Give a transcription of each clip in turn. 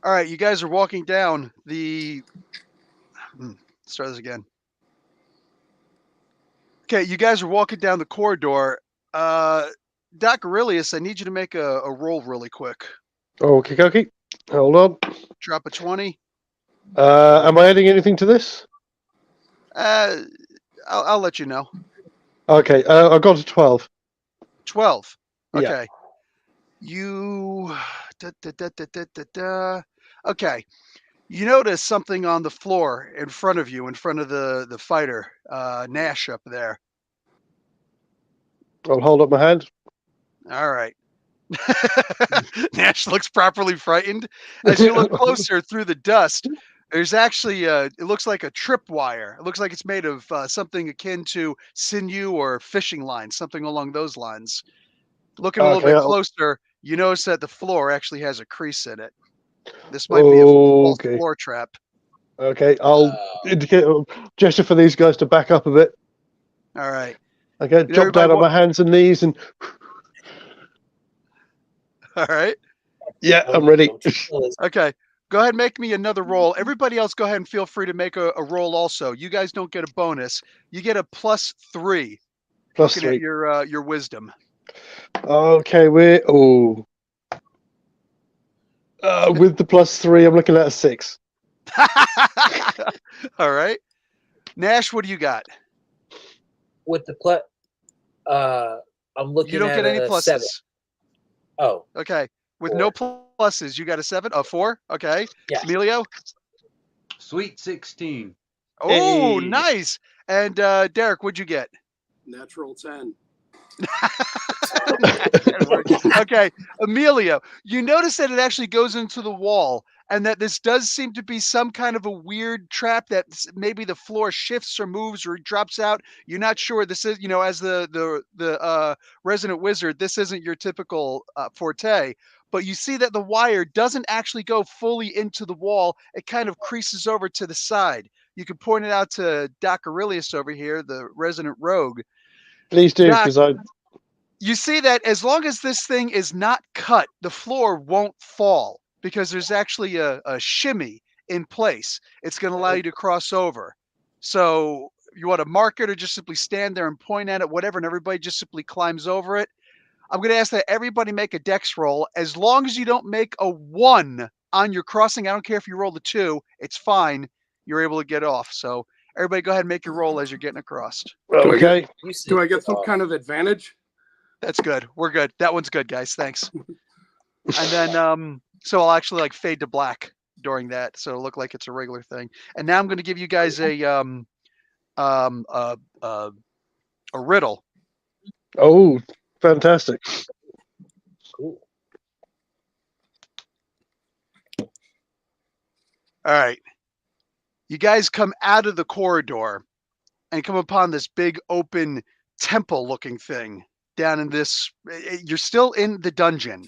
All right, you guys are walking down the. Start this again. Okay, you guys are walking down the corridor. Doc Aurelius, I need you to make a roll really quick. Okay, okay. Hold on. Drop a 20. Am I adding anything to this? I'll let you know. Okay, I got a 12. 12. Yeah. Okay. Okay. You notice something on the floor in front of you, in front of the fighter, Nash up there. I'll hold up my hand. All right. Nash looks properly frightened. As you look closer through the dust, there's actually it looks like a tripwire. It looks like it's made of something akin to sinew or fishing line, something along those lines. Looking a little bit closer, you notice that the floor actually has a crease in it. This might be a false floor trap. Okay, I'll indicate a gesture for these guys to back up a bit. All right. Okay, drop down on my hands and knees and. All right. Yeah, I'm ready. Okay. Go ahead and make me another roll. Everybody else, go ahead and feel free to make a roll also. You guys don't get a bonus. You get a +3. Plus looking 3. At your wisdom. Okay, with the +3, I'm looking at a 6. All right. Nash, what do you got? With the I'm looking at You don't get any pluses. 7. Oh. Okay. With 4. No pluses, you got a 7? A 4? Okay. Yeah. Emilio? Sweet 16. Oh, hey. Nice. And Derek, what'd you get? Natural 10. Okay. Emilio, you notice that it actually goes into the wall and that this does seem to be some kind of a weird trap that maybe the floor shifts or moves or drops out. You're not sure. This is, as the resident wizard, this isn't your typical forte. But you see that the wire doesn't actually go fully into the wall. It kind of creases over to the side. You can point it out to Doc Aurelius over here, the resident rogue. Please do, because You see that as long as this thing is not cut, the floor won't fall because there's actually a shimmy in place. It's going to allow you to cross over. So you want to mark it or just simply stand there and point at it, whatever, and everybody just simply climbs over it. I'm going to ask that everybody make a dex roll. As long as you don't make a 1 on your crossing, I don't care if you roll a 2, it's fine. You're able to get off. So everybody go ahead and make your roll as you're getting across. Okay. Do I get some kind of advantage? That's good. We're good. That one's good, guys. Thanks. And then, so I'll actually fade to black during that, so it'll look like it's a regular thing. And now I'm going to give you guys a riddle. Oh, fantastic! Cool. All right, you guys come out of the corridor and come upon this big open temple-looking thing. Down in this, you're still in the dungeon,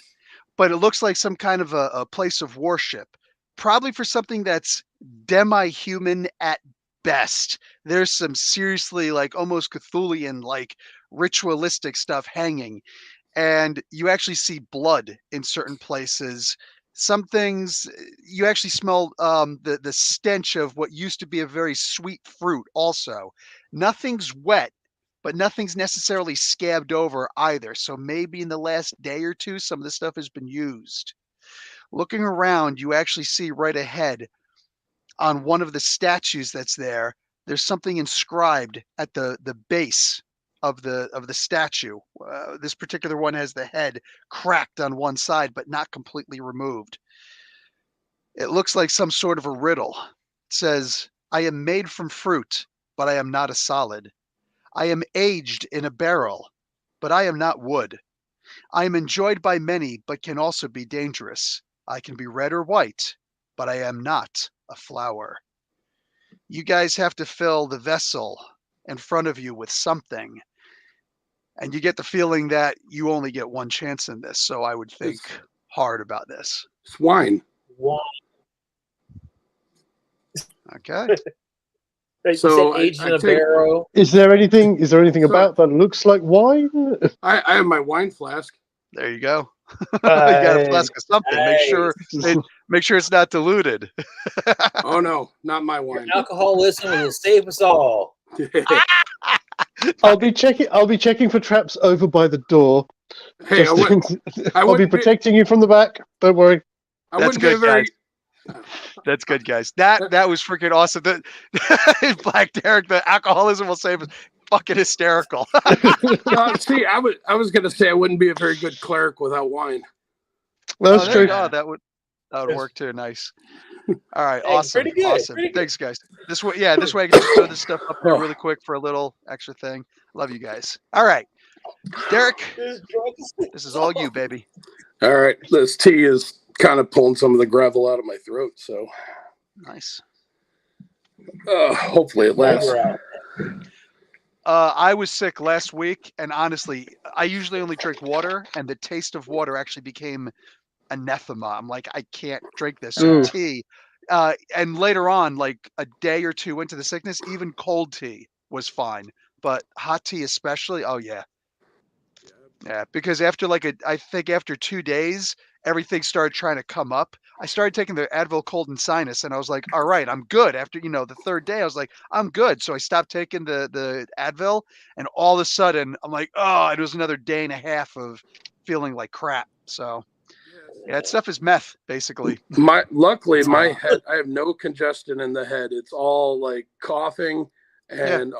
but it looks like some kind of a place of worship, probably for something that's demi-human at best. There's some seriously almost Cthulhian, ritualistic stuff hanging, and you actually see blood in certain places. Some things you actually smell the stench of what used to be a very sweet fruit. Also, nothing's wet, but nothing's necessarily scabbed over either. So maybe in the last day or two, some of this stuff has been used. Looking around, you actually see right ahead on one of the statues that's there, there's something inscribed at the base of the statue. This particular one has the head cracked on one side, but not completely removed. It looks like some sort of a riddle. It says, "I am made from fruit, but I am not a solid. I am aged in a barrel, but I am not wood. I am enjoyed by many, but can also be dangerous. I can be red or white, but I am not a flower." You guys have to fill the vessel in front of you with something. And you get the feeling that you only get one chance in this. So I would think hard about this. Swine. Okay. So aged in a barrel. Is there anything about that looks like wine? I have my wine flask. There you go. You got a Hey. flask of something. Make sure it's not diluted. Oh no, not my wine. Alcoholism will save us all. I'll be checking for traps over by the door. Hey, I'll be wouldn't be- protecting you from the back. Don't worry. I That's wouldn't be a good, very. That's good, guys. That was freaking awesome. Black Derek, the alcoholism will save us. Fucking hysterical. See, I was gonna say I wouldn't be a very good cleric without wine. That's there you true. go. That would work too. Nice. All right, Hey, awesome. pretty good, Awesome. pretty good. Thanks, guys. This way I can just throw this stuff up there really quick for a little extra thing. Love you guys. All right, Derek, this is all you, baby. All right, this tea is kind of pulling some of the gravel out of my throat, so Nice. hopefully it lasts. I was sick last week, and honestly, I usually only drink water, and the taste of water actually became anathema. I'm like, I can't drink this. So tea. And later on, like a day or two into the sickness, even cold tea was fine, but hot tea especially. Oh yeah. Yeah, because after I think after 2 days, everything started trying to come up. I started taking the Advil cold and sinus, and I was like, all right, I'm good. After, the third day, I was like, I'm good. So I stopped taking the Advil, and all of a sudden, I'm like, oh, it was another day and a half of feeling like crap. So yeah, that stuff is meth, basically. Luckily, my head, I have no congestion in the head. It's all like coughing and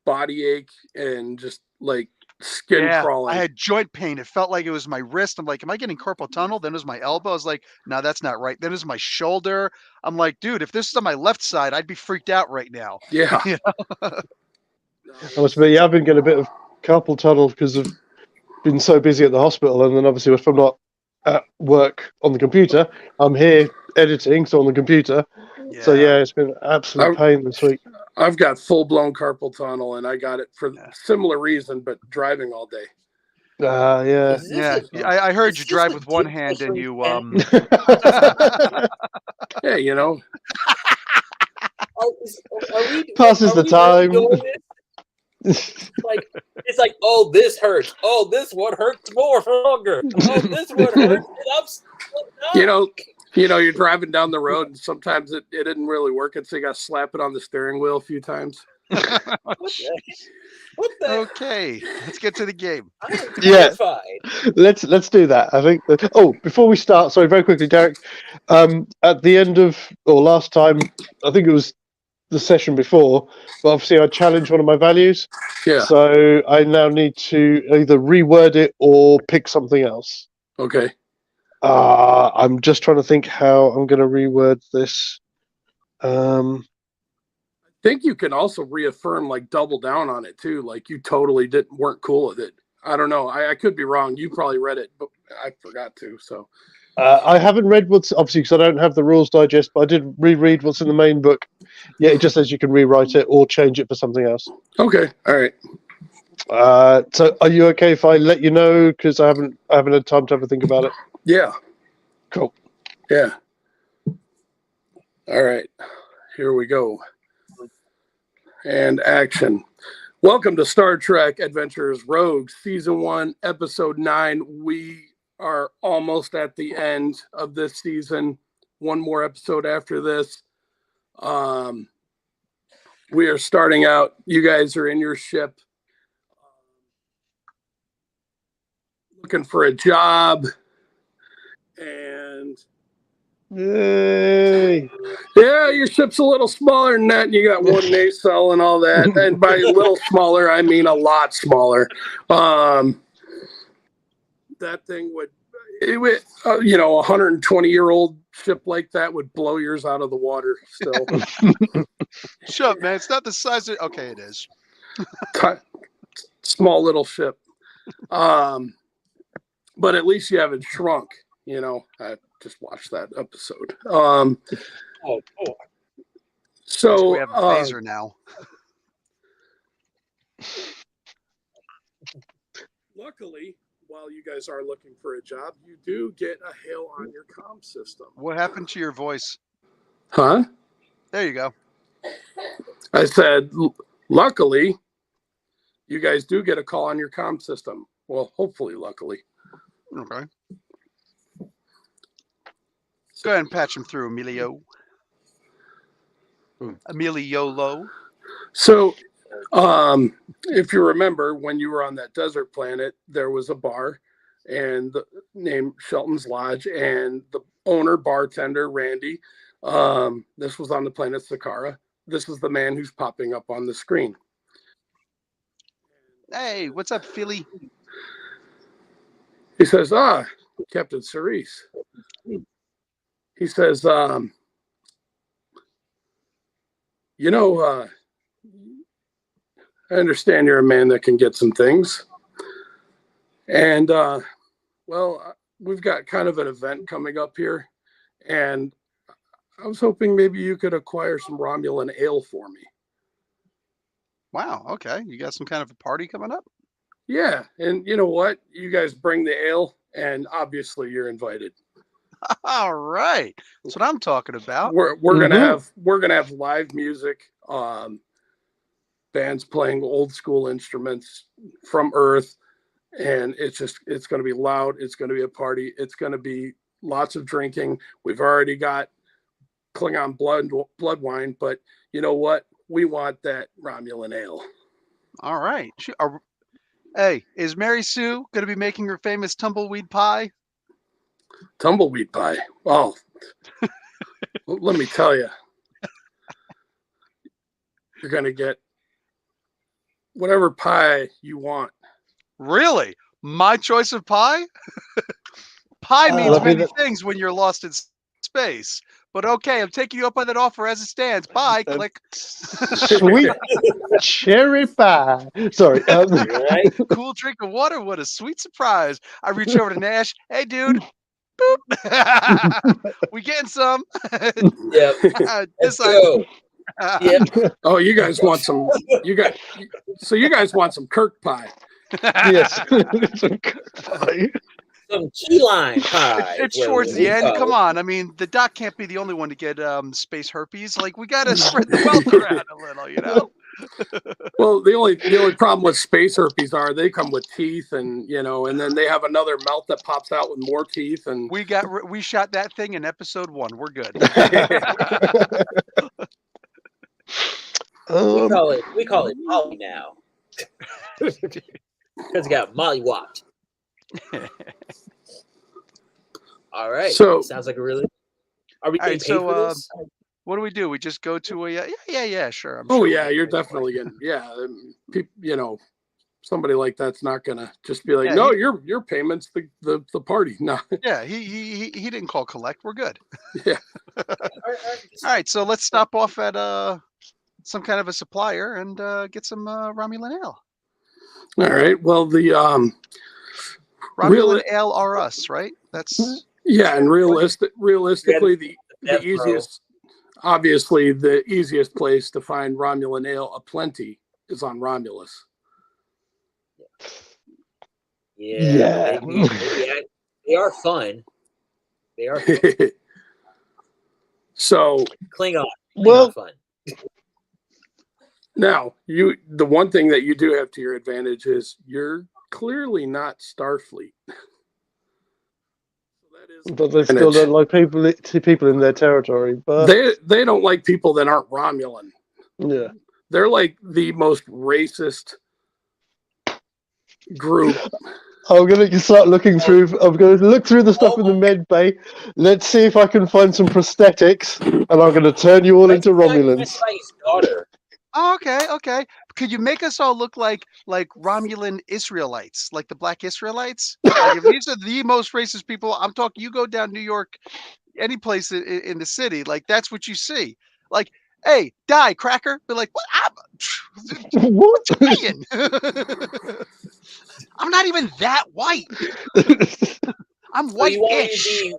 body ache and just like skin crawling. I had joint pain. It felt like it was my wrist. I'm like, am I getting carpal tunnel? Then it was my elbow. I was like, no, that's not right. Then it was my shoulder. I'm like, dude, if this is on my left side, I'd be freaked out right now. Yeah. I must admit, I've been getting a bit of carpal tunnel because I've been so busy at the hospital, and then obviously if I'm not at work on the computer, I'm here editing, so on the computer. Yeah. So yeah, it's been an absolute pain this week. I've got full-blown carpal tunnel, and I got it for similar reason, but driving all day. Yeah. I heard you drive with one hand and you Yeah, passes the time. It's like, oh, this hurts. Oh, this one hurts more for longer. Oh, this one hurts. You're driving down the road, and sometimes it didn't really work, and so you got to slap it on the steering wheel a few times. What the? Okay, let's get to the game. Yeah, let's do that. I think. Before we start, sorry, very quickly, Derek. At the end of last time, I think it was the session before, but obviously I challenged one of my values. Yeah. So I now need to either reword it or pick something else. Okay. I'm just trying to think how I'm going to reword this. I think you can also reaffirm, like double down on it too. Like you totally weren't cool with it. I don't know. I could be wrong. You probably read it, but I forgot to. So I haven't read what's obviously because I don't have the rules digest, but I did reread what's in the main book. Yeah, it just says you can rewrite it or change it for something else. Okay. All right. So are you okay if I let you know because I haven't had time to have a think about it? Yeah. Cool. Yeah. All right. Here we go. And action. Welcome to Star Trek Adventures Rogue, Season 1, Episode 9. We are almost at the end of this season. One more episode after this. We are starting out. You guys are in your ship. Looking for a job. And yay! Yeah, your ship's a little smaller than that, and you got one nacelle and all that. And by a little smaller, I mean a lot smaller. That thing would, a 120-year-old ship like that would blow yours out of the water. Still, Shut up, man. It's not the size of. Okay, it is. Small little ship. But at least you haven't shrunk. I just watched that episode. So we have a phaser now. Luckily, while you guys are looking for a job, you do get a hail on your comm system. What happened to your voice? Huh? There you go. I said, luckily, you guys do get a call on your comm system. Well, hopefully, luckily. Okay. Go ahead and patch him through, Emilio. Emiliolo. So, if you remember, when you were on that desert planet, there was a bar and named Shelton's Lodge, and the owner, bartender, Randy, this was on the planet Sakara. This is the man who's popping up on the screen. Hey, what's up, Philly? He says, Captain Cerise. He says, you know, I understand you're a man that can get some things. And, well, we've got kind of an event coming up here. And I was hoping maybe you could acquire some Romulan ale for me. Wow, okay. You got some kind of a party coming up? Yeah. And you know what? You guys bring the ale, and obviously you're invited. All right. That's what I'm talking about. We're gonna have live music, bands playing old school instruments from Earth, and it's gonna be loud. It's gonna be a party. It's gonna be lots of drinking. We've already got Klingon blood wine, but you know what? We want that Romulan ale. All right. Hey, is Mary Sue going to be making her famous tumbleweed pie? Tumbleweed pie. Oh, let me tell you, you're going to get whatever pie you want. Really? My choice of pie? Pie means many things when you're lost in space. But okay, I'm taking you up on that offer as it stands. Bye. Click. Sweet cherry pie. Sorry. Right? Cool drink of water. What a sweet surprise. I reach over to Nash. Hey, dude. Boop. We getting some. Yep. Let's go. Yep. Oh, you guys want some? You guys want some Kirk pie? Yes. Some pie. Some key lime pie. It's towards the end. Come on. I mean, the doc can't be the only one to get space herpes. Like, we got to spread the wealth around a little, you know? Well, the only problem with space herpes are they come with teeth, and and then they have another mouth that pops out with more teeth. And we shot that thing in episode 1. We're good. We call it Molly now. Because it got mollywopped. All right. So sounds like a really. Are we getting paid for this? What do? We just go to a yeah, sure. You're definitely getting somebody like that's not gonna just be like, no, your payment's the party. No. Yeah, he didn't call collect. We're good. Yeah. All right, so let's stop off at some kind of a supplier and get some Romulan ale. All right. Well, the Romulan ale are us, right? That's and realistically, the easiest, obviously, the easiest place to find Romulan ale aplenty is on Romulus. Yeah. They are fun. They are fun. So Klingon fun. Now, the one thing that you do have to your advantage is you're clearly not Starfleet. But they still don't like people in their territory. But they don't like people that aren't Romulan. Yeah, they're like the most racist group. I'm going to start looking through. I'm going to look through the stuff in the med bay. Let's see if I can find some prosthetics, and I'm going to turn you all into Romulans. Oh, okay. Could you make us all look like Romulan Israelites, like the Black Israelites? Like, if these are the most racist people, I'm talking. You go down New York, any place in the city, like that's what you see. Like, hey, die, cracker. Be like, what? What? Italian. I'm not even that white. I'm white-ish.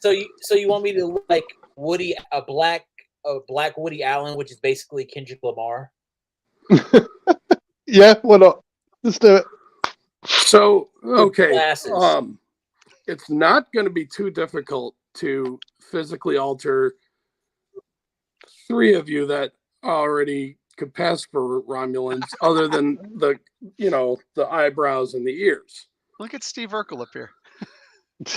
So you want me to look like Woody, a black Woody Allen, which is basically Kendrick Lamar? Yeah, why not? Let's do it. So, okay. It's not going to be too difficult to physically alter 3 of you that already could pass for Romulans, other than the eyebrows and the ears. Look at Steve Urkel up here.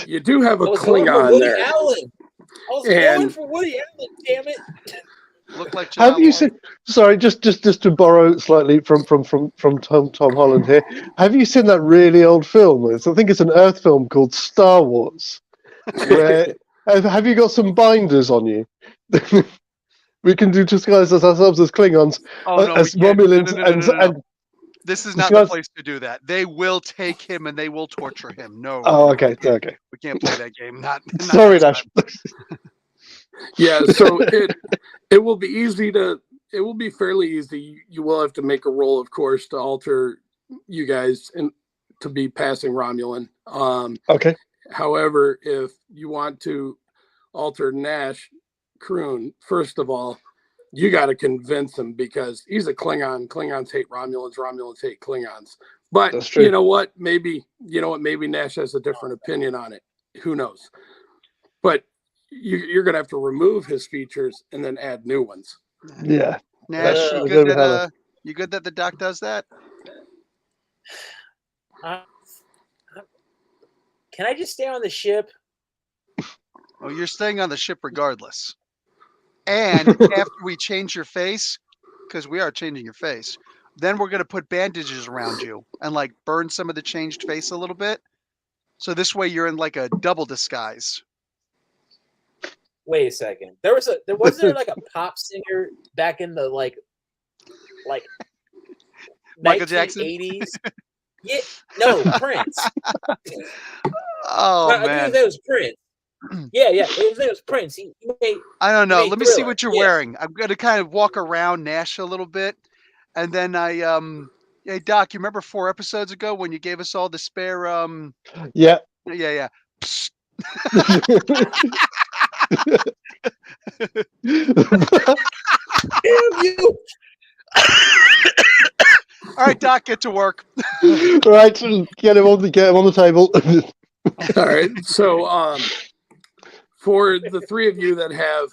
You do have a I was going for Klingon Woody there. Allen. I was going And- for Woody Allen. Damn it! Look like Have you Jalal. seen? Sorry, just to borrow slightly from Tom Holland here. Have you seen that really old film? I think it's an Earth film called Star Wars. Where, have you got some binders on you? We can do disguise ourselves as Klingons, Oh, no, as we can't. Romulans, No. and This is not the disguise- place to do that. They will take him and they will torture him. No. Oh, okay, okay. We can't play that game. Not Sorry, this Nash. time. Yeah, so it will be easy to. It will be fairly easy. You will have to make a roll, of course, to alter you guys and to be passing Romulan. Okay. However, if you want to alter Nash Kroon, first of all, you got to convince him because he's a Klingon. Klingons hate Romulans. Romulans hate Klingons. But That's true. you know what? Maybe Nash has a different opinion on it. Who knows? But you're going to have to remove his features and then add new ones. Yeah. Nash, Uh, you good that the doc does that? Can I just stay on the ship? Oh, you're staying on the ship regardless. And after we change your face, because we are changing your face, then we're going to put bandages around you and like burn some of the changed face a little bit. So this way you're in like a double disguise. Wait a second. Wasn't there like a pop singer back in the like Michael Jackson? 1980s? Yeah, no, Prince. Oh, I man. think it was Prince. Yeah, it was Prince. He made, I don't know. made Let me see Thriller. what you're Yeah. wearing. I'm going to kind of walk around Nash a little bit. And then hey, Doc, you remember 4 episodes ago when you gave us all the spare, Yeah. yeah. Psst. Damn you! All right, Doc, get to work. Right, get him on the table. All right. So for the three of you that have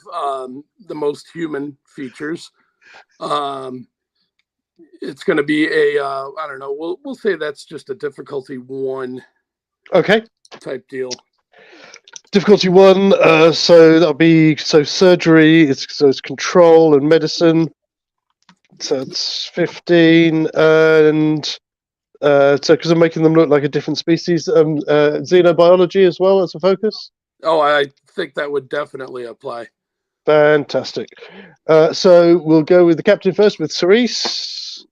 the most human features, it's going to be a I don't know. We'll say that's just a difficulty 1 Okay. type deal. Difficulty 1. So that'll be surgery. It's control and medicine. So it's 15, and so because I'm making them look like a different species, xenobiology as well as a focus. Oh, I think that would definitely apply. Fantastic. So we'll go with the captain first with Cerise.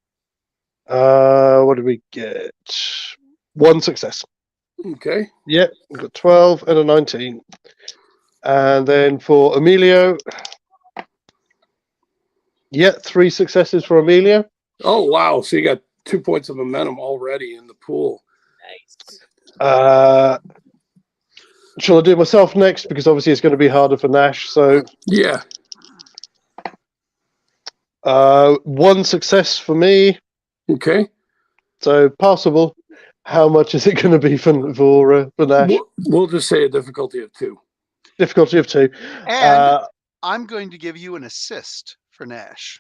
What did we get? 1 success. Okay. Yep, we've got 12 and a 19. And then for Emilio, 3 successes for Emilio. Oh, wow. So you got 2 points of momentum already in the pool. Nice. Shall I do it myself next? Because obviously it's going to be harder for Nash. So Yeah. 1 success for me. Okay. So passable. How much is it going to be for Nash? We'll just say a difficulty of 2. Difficulty of 2. And I'm going to give you an assist for Nash.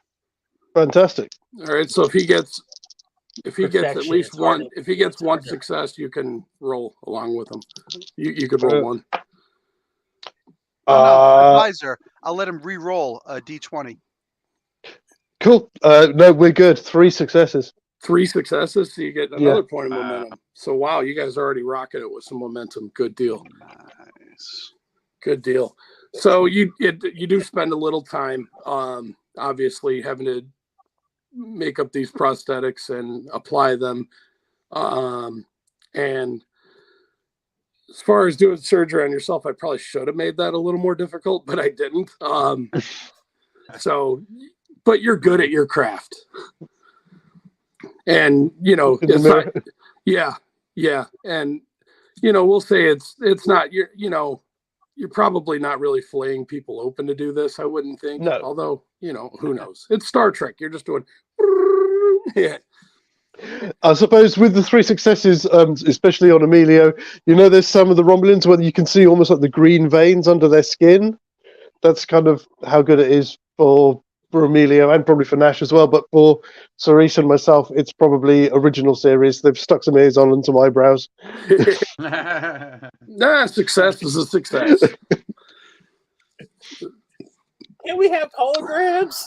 Fantastic. All right. So if he gets at Perfection. least It's hard one, to- if he gets it's 1 hard to- success, you can roll along with him. You could roll 1. Oh, no, Uh, advisor. I'll let him re-roll a d20. Cool. No, we're good. 3 successes. 3 successes, so you get Yeah. another point of momentum. So wow, you guys are already rocking it with some momentum. Good deal. Nice. Good deal. So you do spend a little time, obviously having to make up these prosthetics and apply them. And as far as doing surgery on yourself, I probably should have made that a little more difficult, but I didn't. So, but you're good at your craft. And, it's not, yeah. And, we'll say it's not, you're probably not really flaying people open to do this, I wouldn't think. No. Although, who knows? It's Star Trek. You're just doing, yeah. I suppose with the 3 successes, especially on Emilio, there's some of the Romulans where you can see almost like the green veins under their skin. That's kind of how good it is for for Emilio and probably for Nash as well. But for Cerise and myself, it's probably original series. They've stuck some ears on and some eyebrows. Nah, success is a success. Can we have holograms?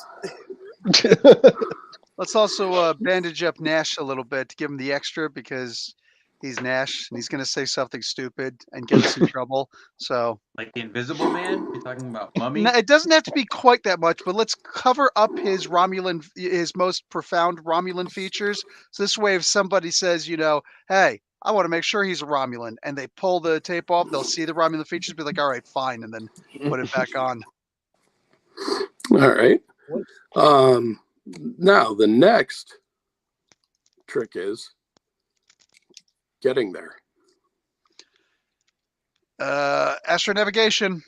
Let's also bandage up Nash a little bit to give him the extra because he's Nash and he's going to say something stupid and get us in trouble. So, Like the Invisible Man? You're talking about Mummy? no, it doesn't have to be quite that much, but let's cover up his most profound Romulan features. So this way, if somebody says, you know, hey, I want to make sure he's a Romulan, and they pull the tape off, they'll see the Romulan features, be like, all right, fine, and then put it back on. All right. Now the next trick is getting there. Astronavigation.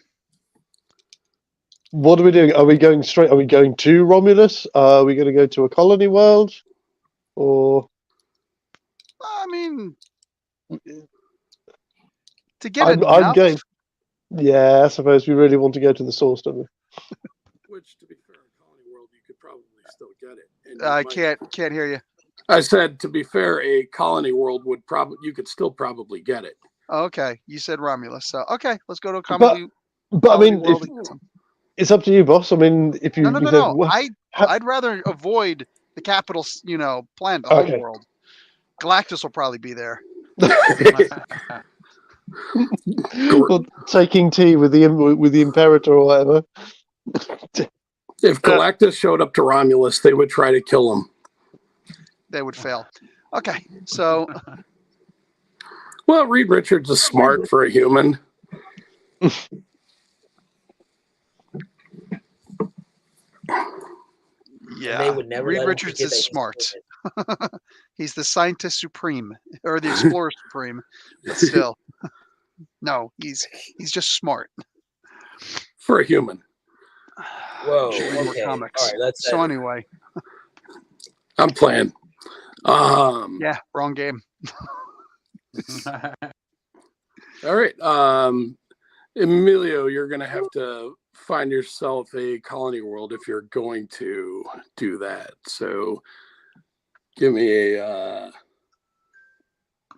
What are we doing? Are we going straight? Are we going to Romulus? Are we going to go to a colony world? Or I mean, to get I'm enough. going. Yeah, I suppose we really want to go to the source, don't we? Which, to be fair, in Colony World, you could probably still get it. And you I might- can't hear you. I said, to be fair, a Colony World would you could still probably get it. Oh, okay, you said Romulus, so okay, let's go to a colony. But I colony mean, world if, and get some. it's up to you, boss. I mean, if you No. you said, I'd rather avoid the capital, planet, the Okay. home world. Galactus will probably be there. or taking tea with the Imperator or whatever. If Galactus showed up to Romulus, they would try to kill him. They would fail. Okay, so Well, Reed Richards is smart for a human. yeah, They would never Reed let him Richards forget is that he's smart. human. He's the scientist supreme or the explorer supreme, but still, no, he's just smart. For a human. Whoa. Should read more Okay. comics. All right. That's So anyway, I'm playing. yeah, wrong game. All right. Emilio, you're going to have to find yourself a colony world if you're going to do that. So give me a...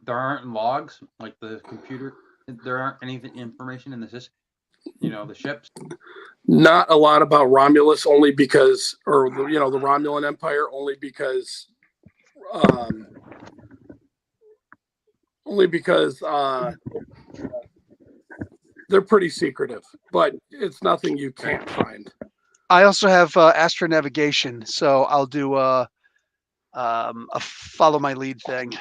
There aren't logs like the computer. There aren't any information in the system. The ships. Not a lot about Romulus, only because, or the Romulan Empire, only because they're pretty secretive, but it's nothing you can't find. I also have astronavigation, so I'll do a follow my lead thing.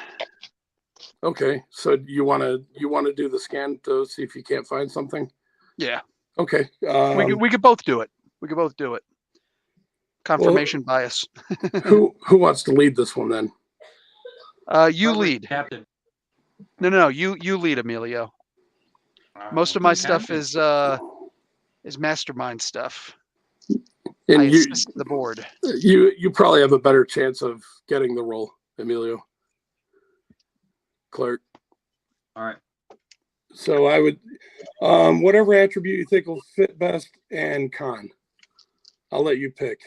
Okay, so you want to do the scan to see if you can't find something? Yeah, Okay. we could both do it. We could both do it. Confirmation bias. Who wants to lead this one then? You lead. Captain. No. You lead, Emilio. Most of my stuff is mastermind stuff. I And you assist the board. you probably have a better chance of getting the role, Emilio. Clark. All right. So I would, whatever attribute you think will fit best, and con. I'll let you pick.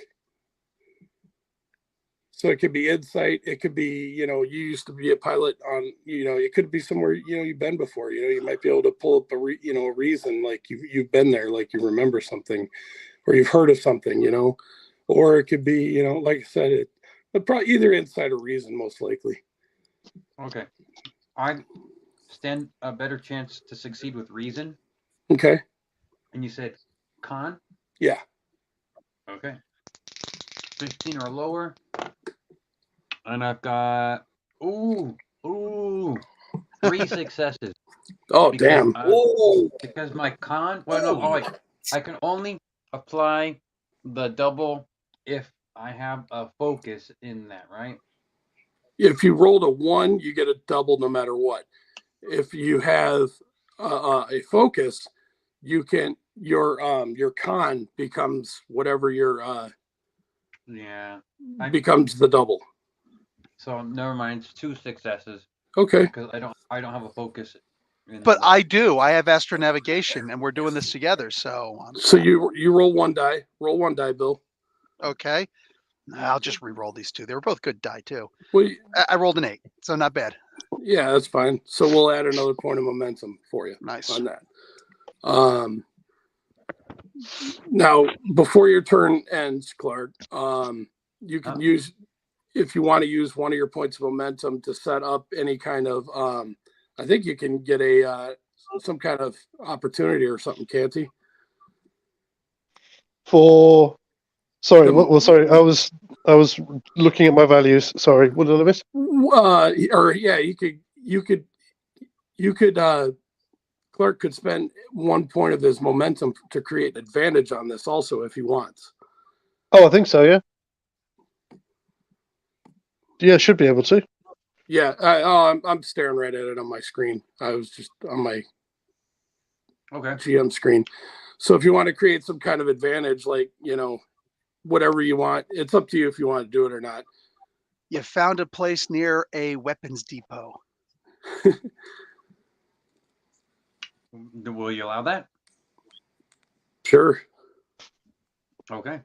So it could be insight. It could be, you used to be a pilot on, it could be somewhere, you've been before. You might be able to pull up a reason, like you've been there, like you remember something, or you've heard of something, or it could be, like I said, but probably either insight or reason, most likely. Okay. I stand a better chance to succeed with reason. Okay. And you said con? Yeah. Okay. 15 or lower. And I've got 3 successes. Oh, Because, damn. Because my con, I can only apply the double if I have a focus in that, right? If you rolled a 1, you get a double no matter what. If you have a focus, you can your con becomes whatever your becomes the double. So never mind, it's 2 successes Okay. because I don't have a focus. But I do. I have astronavigation, and we're doing this together. So So you roll 1 die. Roll 1 die, Bill. Okay. I'll just re-roll these two. They were both good die too. Well, I rolled an 8, so not bad. yeah, that's fine. So we'll add another point of momentum for you Nice. on that. Now, before your turn ends, Clark, you can use, if you want to use one of your points of momentum to set up any kind of, I think you can get a some kind of opportunity or something, can't you? Sorry, sorry, I was looking at my values. Sorry, what did I miss? Or yeah, you could Clark could spend 1 point of his momentum to create advantage on this also if he wants. Oh, I think so. Yeah. Yeah, should be able to. Yeah, I'm staring right at it on my screen. I was just on my GM screen. So if you want to create some kind of advantage, like, whatever you want, it's up to you if you want to do it or not. You found a place near a weapons depot. Will you allow that? Sure. Okay.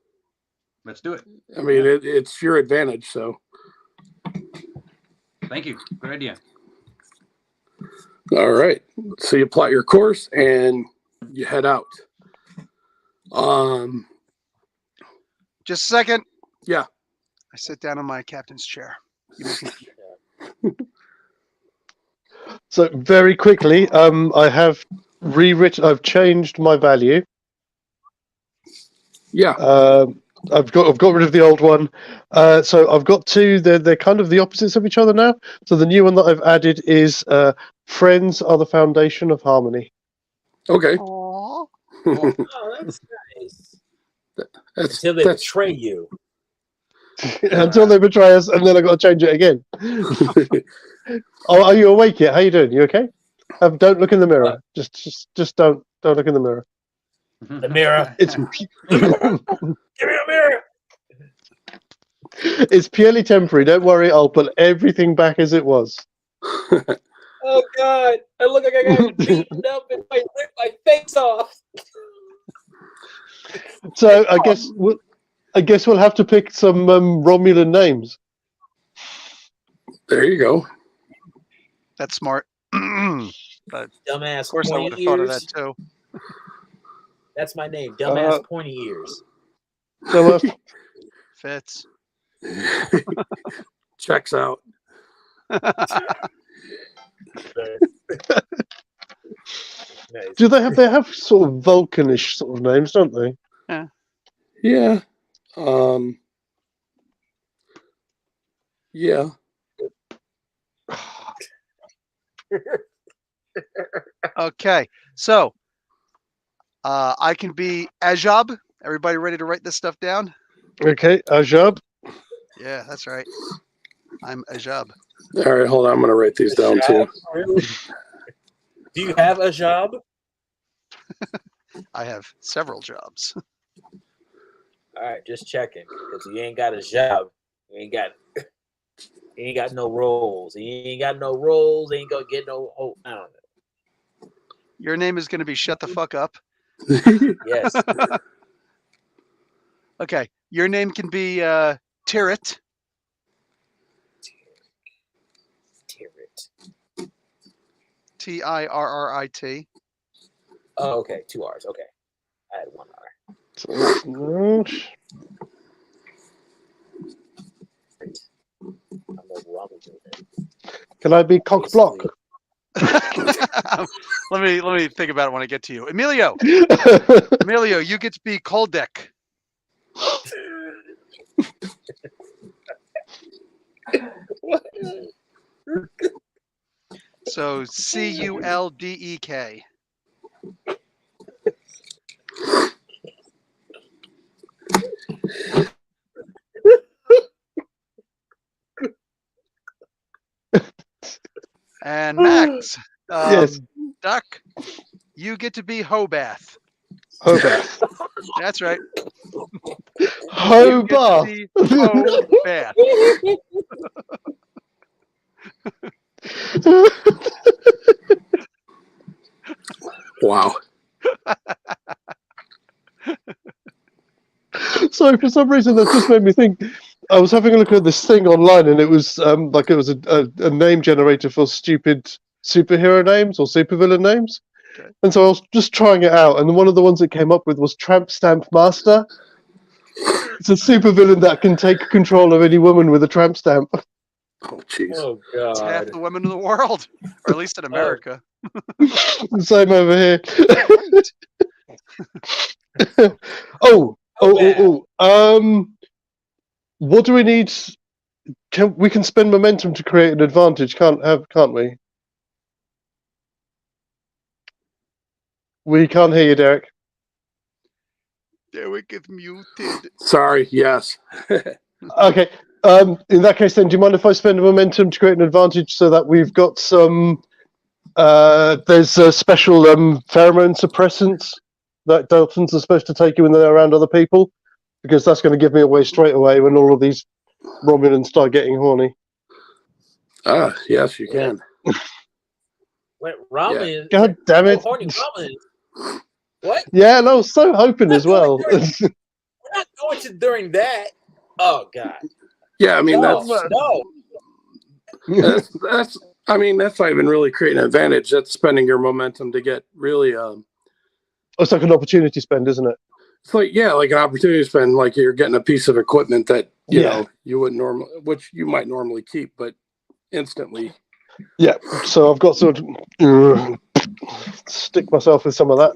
Let's do it. I mean, it's your advantage, so. Thank you. Good idea. All right. So you plot your course and you head out. Just a second. Yeah. I sit down in my captain's chair. So very quickly, I have I've changed my value. Yeah. I've got rid of the old one. So I've got two. They're kind of the opposites of each other now. So the new one that I've added is friends are the foundation of harmony. Okay. Oh, that's nice. Until they betray you. Until they betray us, and then I got to change it again. Oh, are you awake yet? How you doing? You okay? Don't look in the mirror. Just don't look in the mirror. The mirror. It's Give me a mirror. It's purely temporary. Don't worry. I'll put everything back as it was. Oh God! I look like I got beaten up and I ripped my face off. So I guess we'll have to pick some Romulan names. There you go. That's smart. But Dumbass. of course, I would have pointy thought of ears. that too. That's my name. Dumbass pointy ears. Fits. Checks out. Nice. Do they have sort of Vulcanish sort of names, don't they? Yeah. Yeah. Okay, so I can be Ajab. Everybody ready to write this stuff down? Okay, Ajab. Yeah, that's right. I'm Ajab. All right, hold on. I'm going to write these down too. Do you have a job? I have several jobs. All right, just checking because you ain't got a job. You ain't got no roles. You ain't got no roles. Ain't gonna get no. Oh, I don't know. Your name is going to be Shut the Fuck Up. Yes. Okay, your name can be Tirrit. Tirrit. Tirrit. Oh, okay. 2 R's. Okay. I had 1 R. Can I be Cock Block? let me think about it when I get to you. Emilio, you get to be Koldek. So Culdek. And Max, Yes. Duck, you get to be Hobath. Hobath. That's right. Hobath. You get to be Hobath. Wow. Sorry, for some reason that just made me think. I was having a look at this thing online, and it was like it was a name generator for stupid superhero names or supervillain names. Okay. And so I was just trying it out, and one of the ones it came up with was Tramp Stamp Master. It's a supervillain that can take control of any woman with a tramp stamp. Oh, jeez. Oh It's half God. the women in the world, or at least in America. Same over here. What do we need? We can spend momentum to create an advantage, can't we? We can't hear you, Derek. Derek is muted. Sorry. Yes. Okay. In that case, then, do you mind if I spend momentum to create an advantage so that we've got some? There's a special pheromone suppressants that dolphins are supposed to take you when they're around other people, because that's going to give me away straight away when all of these Romulans start getting horny. Yes, you can. Wait, Romulan. God damn it! Horny Romulan. What? Yeah, and I was so hoping as well. We're not going to during that. Oh God. Yeah, I mean No, that's I mean that's not even really creating an advantage. That's spending your momentum to get really It's like an opportunity spend, isn't it? It's like like an opportunity spend, like you're getting a piece of equipment that you know you wouldn't normally, which you might normally keep, but instantly. Yeah. So I've got sort of stick myself with some of that.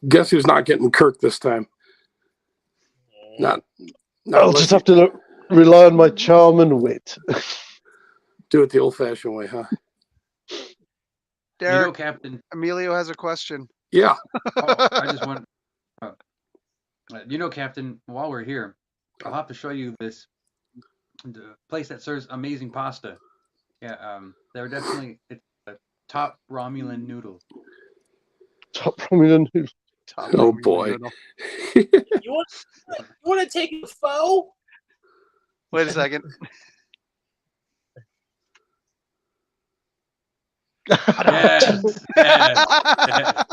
Guess who's not getting Kirk this time? Not I'll just have to rely on my charm and wit. Do it the old-fashioned way, huh? Derek, Captain. Emilio has a question. Yeah. I just want. Captain. While we're here, I'll have to show you this the place that serves amazing pasta. Yeah, they're definitely it's a top Romulan noodle. Top Romulan noodle. Oh boy. You want to take a foe? Wait a second. Yes. Yes.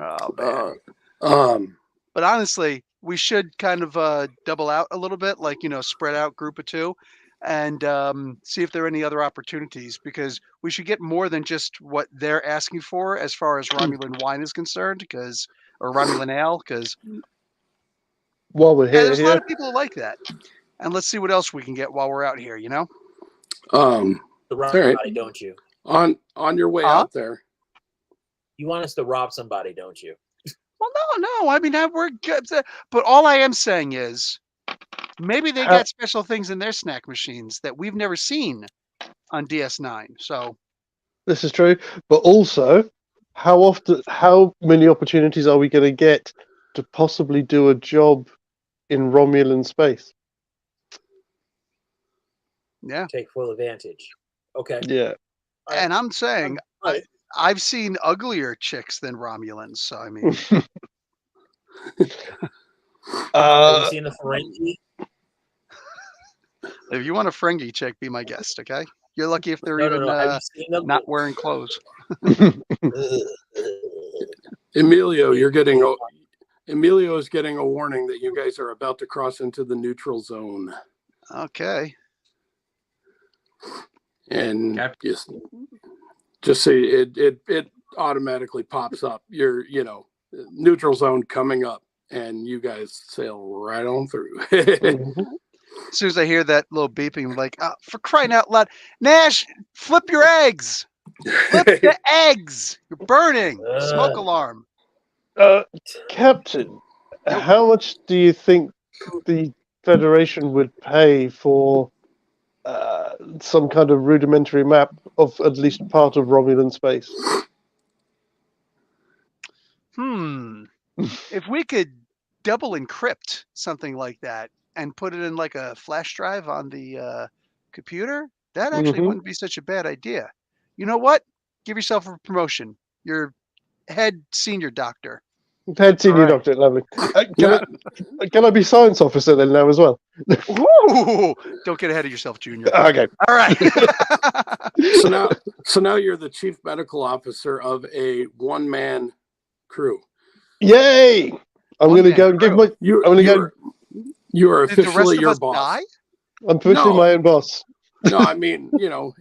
Oh man. But honestly, we should kind of double out a little bit, like spread out group of two, and see if there are any other opportunities, because we should get more than just what they're asking for as far as Romulan wine is concerned, or Romulan ale, because while we're here, there's a lot of people who like that. And let's see what else we can get while we're out here, The rob somebody, don't you? On your way out there. You want us to rob somebody, don't you? Well, no. I mean, we're good. But all I am saying is, maybe they got special things in their snack machines that we've never seen on DS9. So this is true, but also, how many opportunities are we going to get to possibly do a job in Romulan space? Yeah. Take full advantage. Okay. Yeah. And I'm saying, I've seen uglier chicks than Romulans. So I mean, have you seen a Ferengi? If you want a Ferengi chick, be my guest. Okay. You're lucky if they're not wearing clothes. Emilio is getting a warning that you guys are about to cross into the neutral zone. Okay. And just say it automatically pops up. You're neutral zone coming up, and you guys sail right on through. As soon as I hear that little beeping, I'm like, for crying out loud, Nash, flip your eggs. Flip the eggs. You're burning. Smoke alarm. Captain, how much do you think the Federation would pay for some kind of rudimentary map of at least part of Romulan space? If we could double encrypt something like that and put it in like a flash drive on the computer, that actually wouldn't be such a bad idea. You know what? Give yourself a promotion. You're head senior doctor. Head senior All right. doctor, lovely. Can I be science officer then now as well? Ooh, don't get ahead of yourself, Junior. Okay. All right. So now you're the chief medical officer of a one-man crew. Yay! I'm going to go and give my. You I'm going to go. you are Did the rest officially of your us boss. die? I'm officially No. my own boss. No, I mean,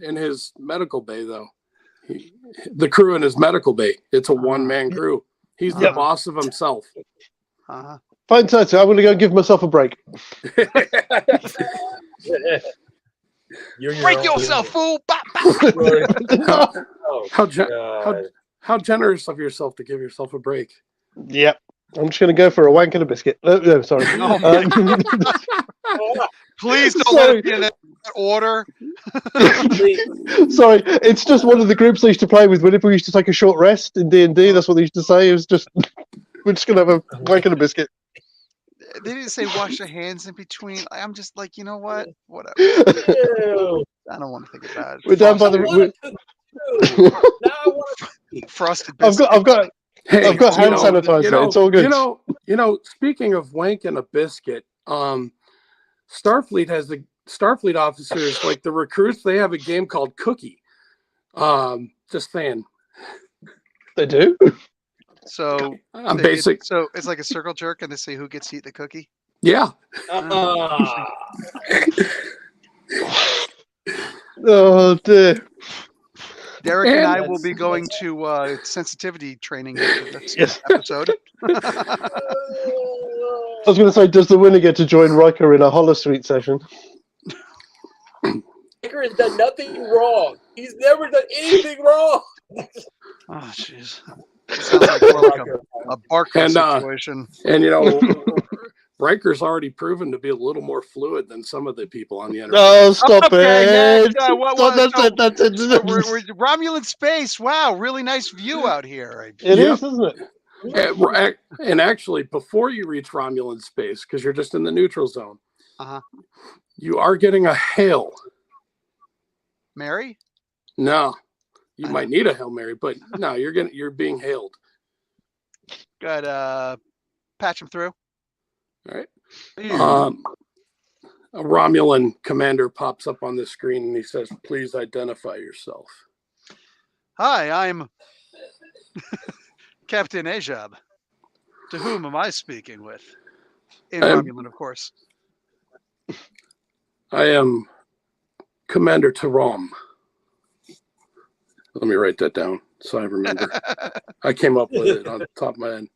in his medical bay though. The crew in his medical bay. It's a one-man crew. He's the boss of himself. Uh-huh. Fine, so I'm going to go and give myself a break. Break yourself, fool! Bop, bop. How generous of yourself to give yourself a break. Yep. I'm just going to go for a wank and a biscuit. No, sorry. Please don't let it be in that order. Sorry, it's just one of the groups I used to play with whenever we used to take a short rest in D&D. That's what they used to say. It was just, we're just going to have a wank and a biscuit. They didn't say wash your hands in between. I'm just like, you know what? Whatever. I don't want to think about it. We're down by the. Now I want to. Frosted biscuit. I've got hand sanitizer. It's all good. Speaking of wank and a biscuit, Starfleet has the Starfleet officers, like the recruits, they have a game called Cookie. Just saying. They do? So I'm basic. So it's like a circle jerk, and they say who gets to eat the cookie. Yeah. Oh dear. Derek and I will be going to sensitivity training after this episode. I was going to say, does the winner get to join Riker in a holosuite session? Riker has done nothing wrong. He's never done anything wrong. Oh, jeez. Sounds like more like a Barclay situation. And Riker's already proven to be a little more fluid than some of the people on the internet. Oh, stop it! That's it. We're Romulan space. Wow, really nice view out here. It is, isn't it? And actually, before you reach Romulan space, because you're just in the neutral zone, you are getting a hail. Mary? No, you might need a Hail Mary, but no, you're being hailed. Good. Patch him through. All right. A Romulan commander pops up on the screen and he says, "Please identify yourself." Hi, I'm Captain Ajab. To whom am I speaking with? In Romulan, of course. I am Commander Taram. Let me write that down so I remember. I came up with it on the top of my head.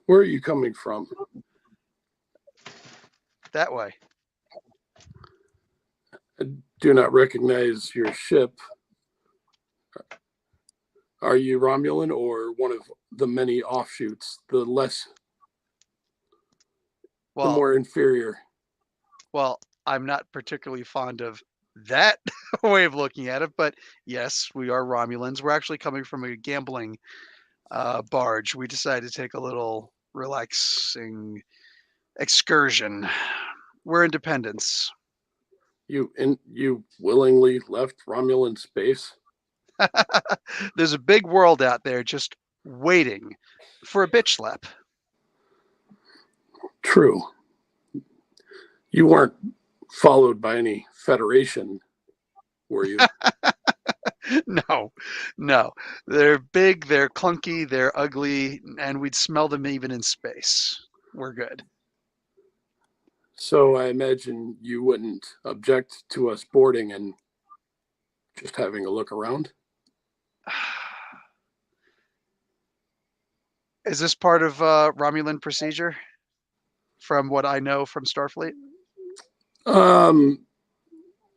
Where are you coming from? That way. I do not recognize your ship. Are you Romulan or one of the many offshoots, the more inferior? Well, I'm not particularly fond of that way of looking at it, but yes, we are Romulans. We're actually coming from a gambling barge. We decided to take a little relaxing excursion. We're independents. You willingly left Romulan space? There's a big world out there just waiting for a bitch slap. True. You weren't followed by any Federation, were you? No. They're big, they're clunky, they're ugly, and we'd smell them even in space. We're good. So I imagine you wouldn't object to us boarding and just having a look around? Is this part of Romulan procedure? From what I know from Starfleet?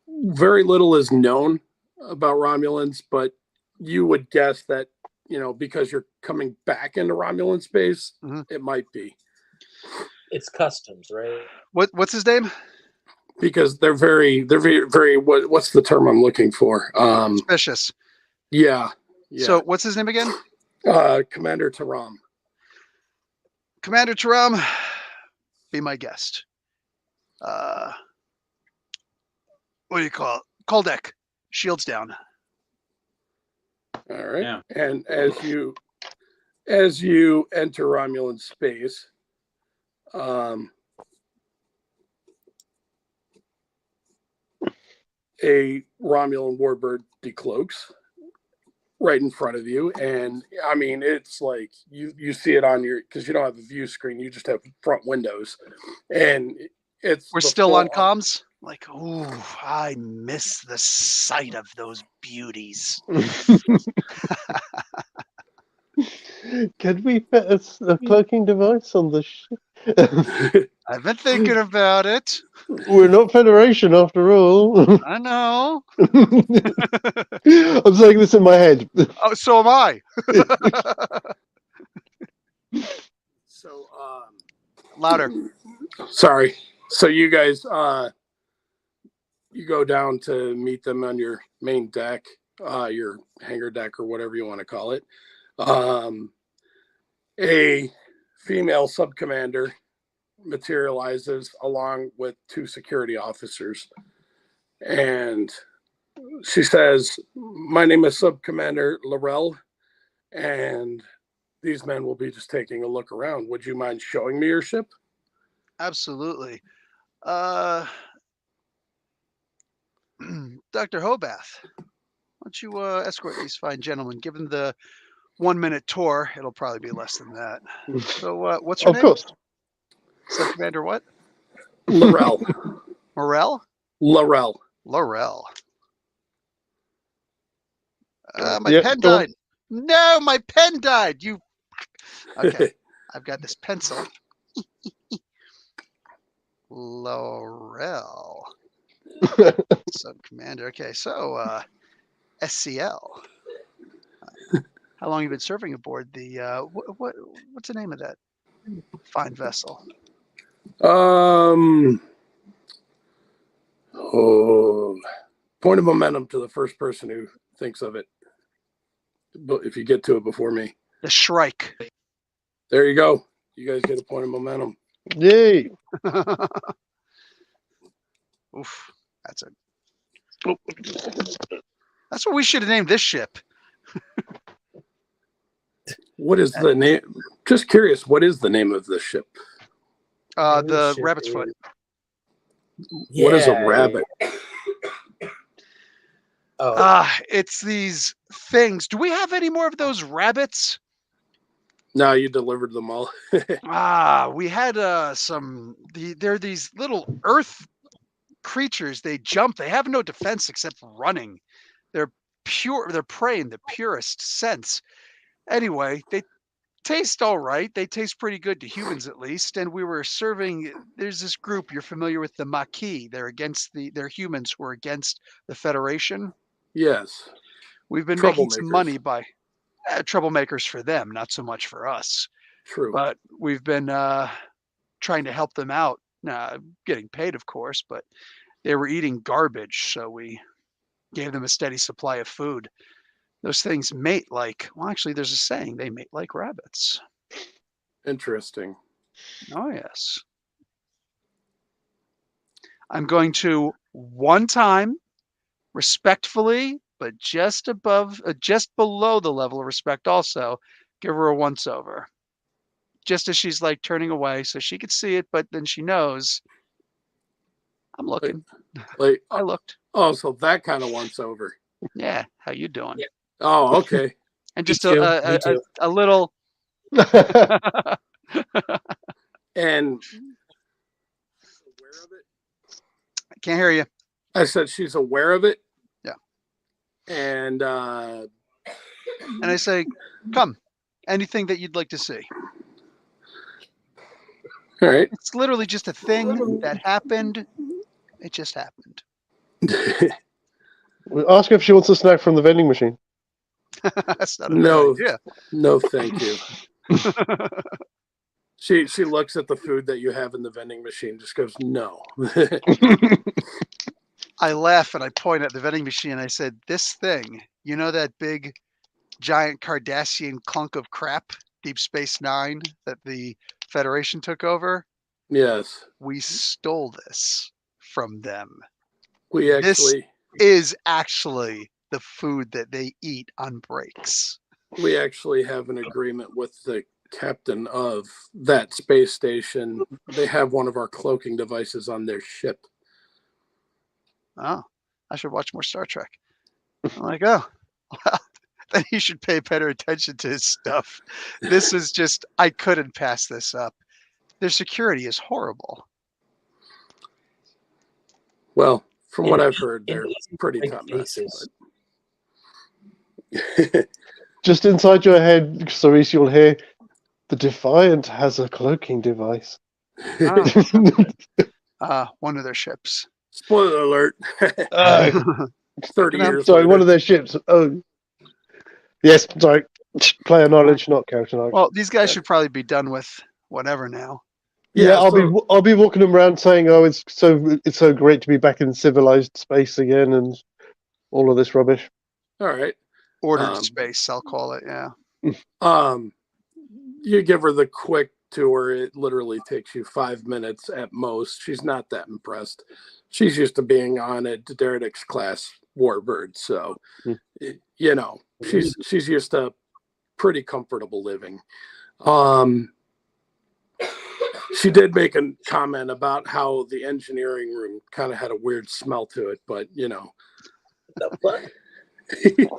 Very little is known about Romulans, but you would guess that, because you're coming back into Romulan space, it might be. It's customs, right? What's his name? Because they're very, what's the term I'm looking for? Suspicious. Yeah. So what's his name again? Commander Taram. Commander Taram, be my guest. What do you call it? Call deck. Shields down. All right. Yeah. And as you enter Romulan space, a Romulan warbird decloaks right in front of you, and I mean it's like you see it on your, because you don't have a view screen, you just have front windows, and it's We're the still on full- comms. Like, ooh, I miss the sight of those beauties. Can we fit a cloaking device on the ship? I've been thinking about it. We're not Federation after all. I know. I'm saying this in my head. Oh, so am I. So Louder. sorry. So you guys you go down to meet them on your main deck, your hangar deck or whatever you want to call it. A female subcommander materializes along with 2 security officers, and she says, "My name is Subcommander Laurel, and these men will be just taking a look around. Would you mind showing me your ship?" Absolutely. Dr. Hobath, why don't you escort these fine gentlemen? Give them the 1-minute tour. It'll probably be less than that. So, what's your Of name? course. Sub-Commander what? Laurel. Morel? Laurel. Laurel. My Yeah, pen go on. died. No, my pen died. You. Okay, I've got this pencil. Laurel. Sub-Commander. Okay, so SCL. How long have you been serving aboard the what's the name of that fine vessel? Oh, point of momentum to the first person who thinks of it. But if you get to it before me, The Shrike. there you go. You guys get a point of momentum. Yay. Oof, that's what we should have named this ship. What is the name? Just curious, what is the name of this ship? The Rabbit's Foot. What is a rabbit? Oh, It's these things. Do we have any more of those rabbits? No, you delivered them all. We had they're these little earth creatures. They jump. They have no defense except running. They're pure. They're prey in the purest sense. Anyway, they taste all right. They taste pretty good to humans, at least. And we were serving. There's this group. You're familiar with the Maquis. They're humans who are against the Federation. Yes. We've been making some Troublemakers. money by troublemakers for them, not so much for us. True. But we've been trying to help them out, getting paid, of course, but they were eating garbage, so we gave them a steady supply of food. Those things mate like, well, actually, there's a saying, they mate like rabbits. Interesting. Oh, yes. I'm going to, one time, respectfully, but just below the level of respect also, give her a once-over. Just as she's like turning away so she could see it, but then she knows I'm looking. Like, I looked. oh, so that kind of once over. Yeah, how you doing? Yeah. Oh, okay. And just Me too. a little. And aware of it. I can't hear you. I said she's aware of it. Yeah. And And I say, come, anything that you'd like to see. all right. It's literally just a thing that happened. It just happened. We'll ask her if she wants a snack from the vending machine. That's not a No. bad idea. No, thank you. She looks at the food that you have in the vending machine, just goes, no. I laugh and I point at the vending machine and I said, this thing, you know that big, giant Cardassian clunk of crap, Deep Space Nine, that the Federation took over? Yes. We stole this from them. We actually Is actually the food that they eat on breaks. We actually have an agreement with the captain of that space station. They have one of our cloaking devices on their ship. Oh, I should watch more Star Trek. I'm like, oh, well, then he should pay better attention to his stuff. This is just, I couldn't pass this up. Their security is horrible. Well, from what I've heard, they're pretty top notch. Just inside your head, Cerise, you'll hear the Defiant has a cloaking device. One of their ships. Spoiler alert. 30 years Sorry, later. one of their ships. Oh, yes, sorry. Player knowledge, not character knowledge. Well, these guys should probably be done with whatever now. Yeah, so- I'll be walking them around saying, "Oh, it's so great to be back in civilized space again," and all of this rubbish. All right. Ordered space, I'll call it. Yeah. You give her the quick tour. It literally takes you 5 minutes at most. She's not that impressed. She's used to being on a Derek's class warbird, so you know she's used to pretty comfortable living. She did make a comment about how the engineering room kind of had a weird smell to it, but you know. The fuck?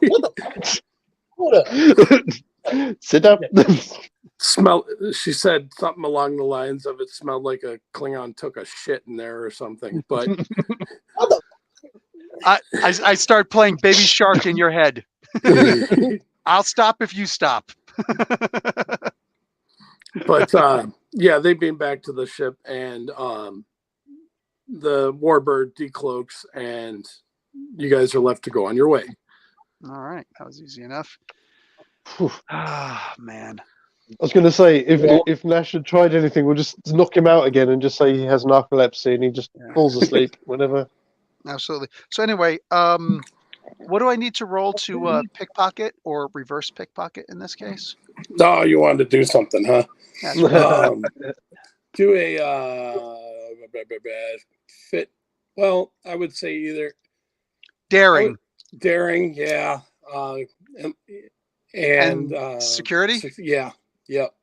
What the fuck? Hold up. Sit up. She said something along the lines of it smelled like a Klingon took a shit in there or something, but I start playing Baby Shark in your head. I'll stop if you stop. But yeah, they beam back to the ship, and the warbird decloaks, and you guys are left to go on your way. All right, that was easy enough. Man. I was going to say, if Nash had tried anything, we'll just knock him out again and just say he has narcolepsy and he just falls asleep whenever. Absolutely. So anyway, what do I need to roll to pickpocket or reverse pickpocket in this case? Oh, you wanted to do something, huh? That's right. Do a fit. Well, I would say either Daring. Daring, yeah. And security? Yeah. Yep.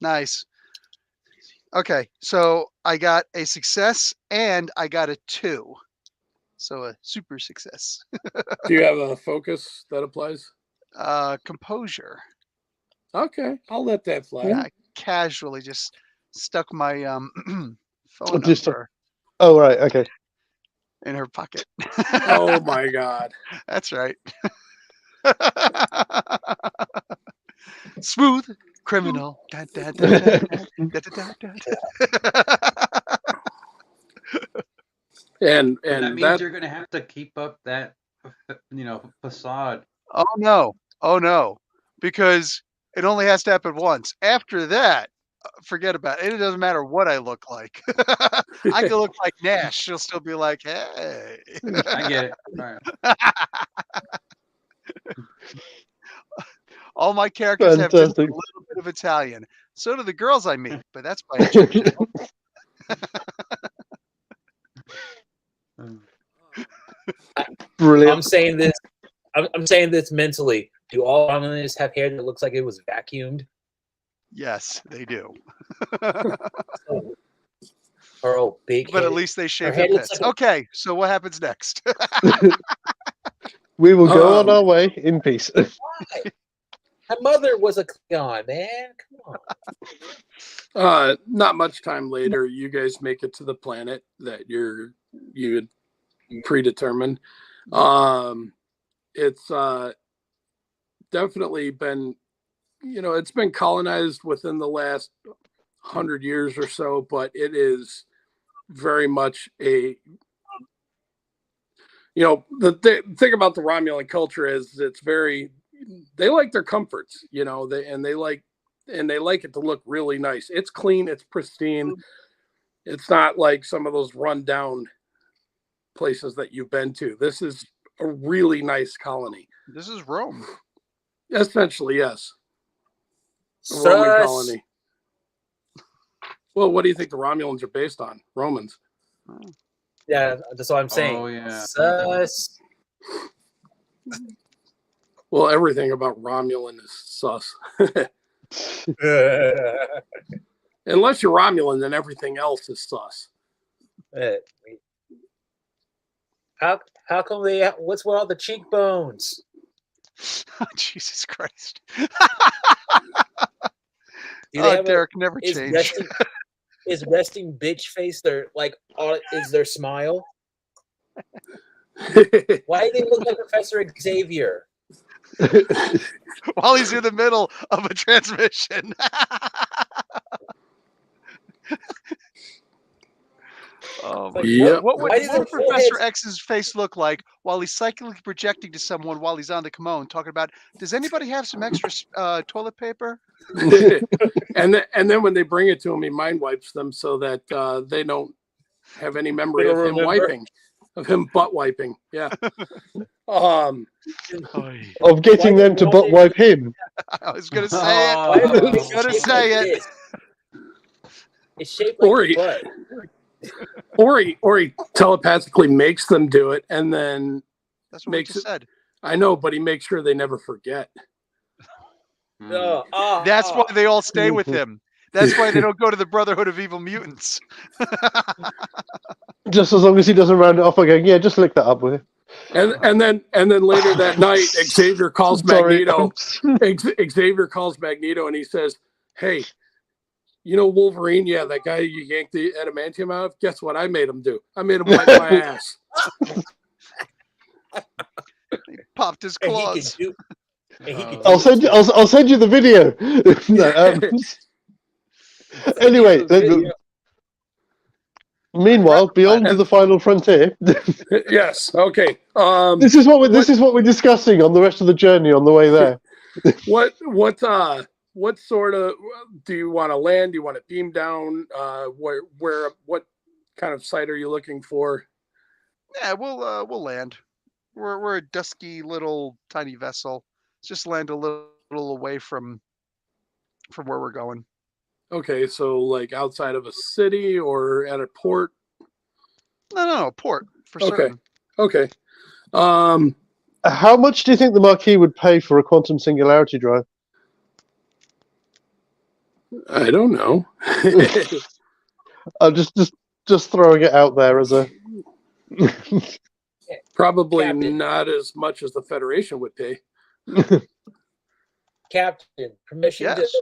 Nice. Okay, so I got a success and I got a 2. So a super success. Do you have a focus that applies? Composure. Okay, I'll let that fly. I casually just stuck my phone number Oh, right, okay. in her pocket. Oh my God. That's right. Smooth criminal. Da, da, da, da, da, da, da, da. And that means you're going to have to keep up that, facade. Oh no, because it only has to happen once. After that, forget about it. It doesn't matter what I look like. I could look like Nash. She'll still be like, hey. I get it. All right. All my characters have just a Fantastic. little bit of Italian. So do the girls I meet, but that's by choice. Brilliant. I'm saying this mentally. Do all Romulans have hair that looks like it was vacuumed? Yes, they do. Or oh, big. But at least they shave Her their head looks pits. like Okay, so what happens next? We will go on our way in peace. Why? My mother was a Klingon, man. Come on. not much time later, you guys make it to the planet that you had predetermined. It's definitely been, it's been colonized within the last 100 years or so, but it is very much the thing about the Romulan culture is they like their comforts, they like it to look really nice. It's clean, it's pristine. It's not like some of those rundown places that you've been to. This is a really nice colony. This is Rome. Essentially, yes. A Roman colony. Well, what do you think the Romulans are based on? Romans. Yeah, that's what I'm saying. Oh, yeah. Sus. Well, everything about Romulan is sus. Unless you're Romulan, then everything else is sus. How come they? What's with all the cheekbones? Oh, Jesus Christ. Do they have Derek, never is change. is resting bitch face their is their smile? Why do they look like Professor Xavier? While he's in the middle of a transmission. Oh, Like, Yep. what would why does their Professor foreheads- X's face look like while he's psychically projecting to someone while he's on the commode, talking about, does anybody have some extra toilet paper? and then when they bring it to him, he mind wipes them so that they don't have any memory They of don't him remember. wiping, of him butt wiping. Yeah. Of getting them to butt wipe him. I was going to say it. Why is I it was going to shaped say like it. this? It's shaped like Or a butt. or he telepathically makes them do it, and then That's what we makes just it. said. I know, but he makes sure they never forget. That's why they all stay with him. That's why they don't go to the Brotherhood of Evil Mutants. Just as long as he doesn't round it off again. Yeah, just lick that up with it. And then later that night, Xavier calls Sorry. Magneto. Xavier calls Magneto and he says, "Hey, you know Wolverine? Yeah, that guy you yanked the adamantium out of. Guess what? I made him do. I made him wipe my ass." He popped his And he claws. can do. And he can I'll do send you. it too. I'll send you the video. No, anyway, meanwhile, beyond the final frontier, Yes. Okay. this is what we're discussing on the rest of the journey on the way there. What sort of do you want to land? Do you want to beam down? What kind of site are you looking for? Yeah, we'll land. We're a dusky little tiny vessel. Let's just land a little away from where we're going. Okay, so like outside of a city or at a port? No, port for Okay. certain. Okay. How much do you think the Marquis would pay for a quantum singularity drive? I don't know. I'm just throwing it out there as a. Probably Captain. not as much as the Federation would pay. Captain, permission Yes.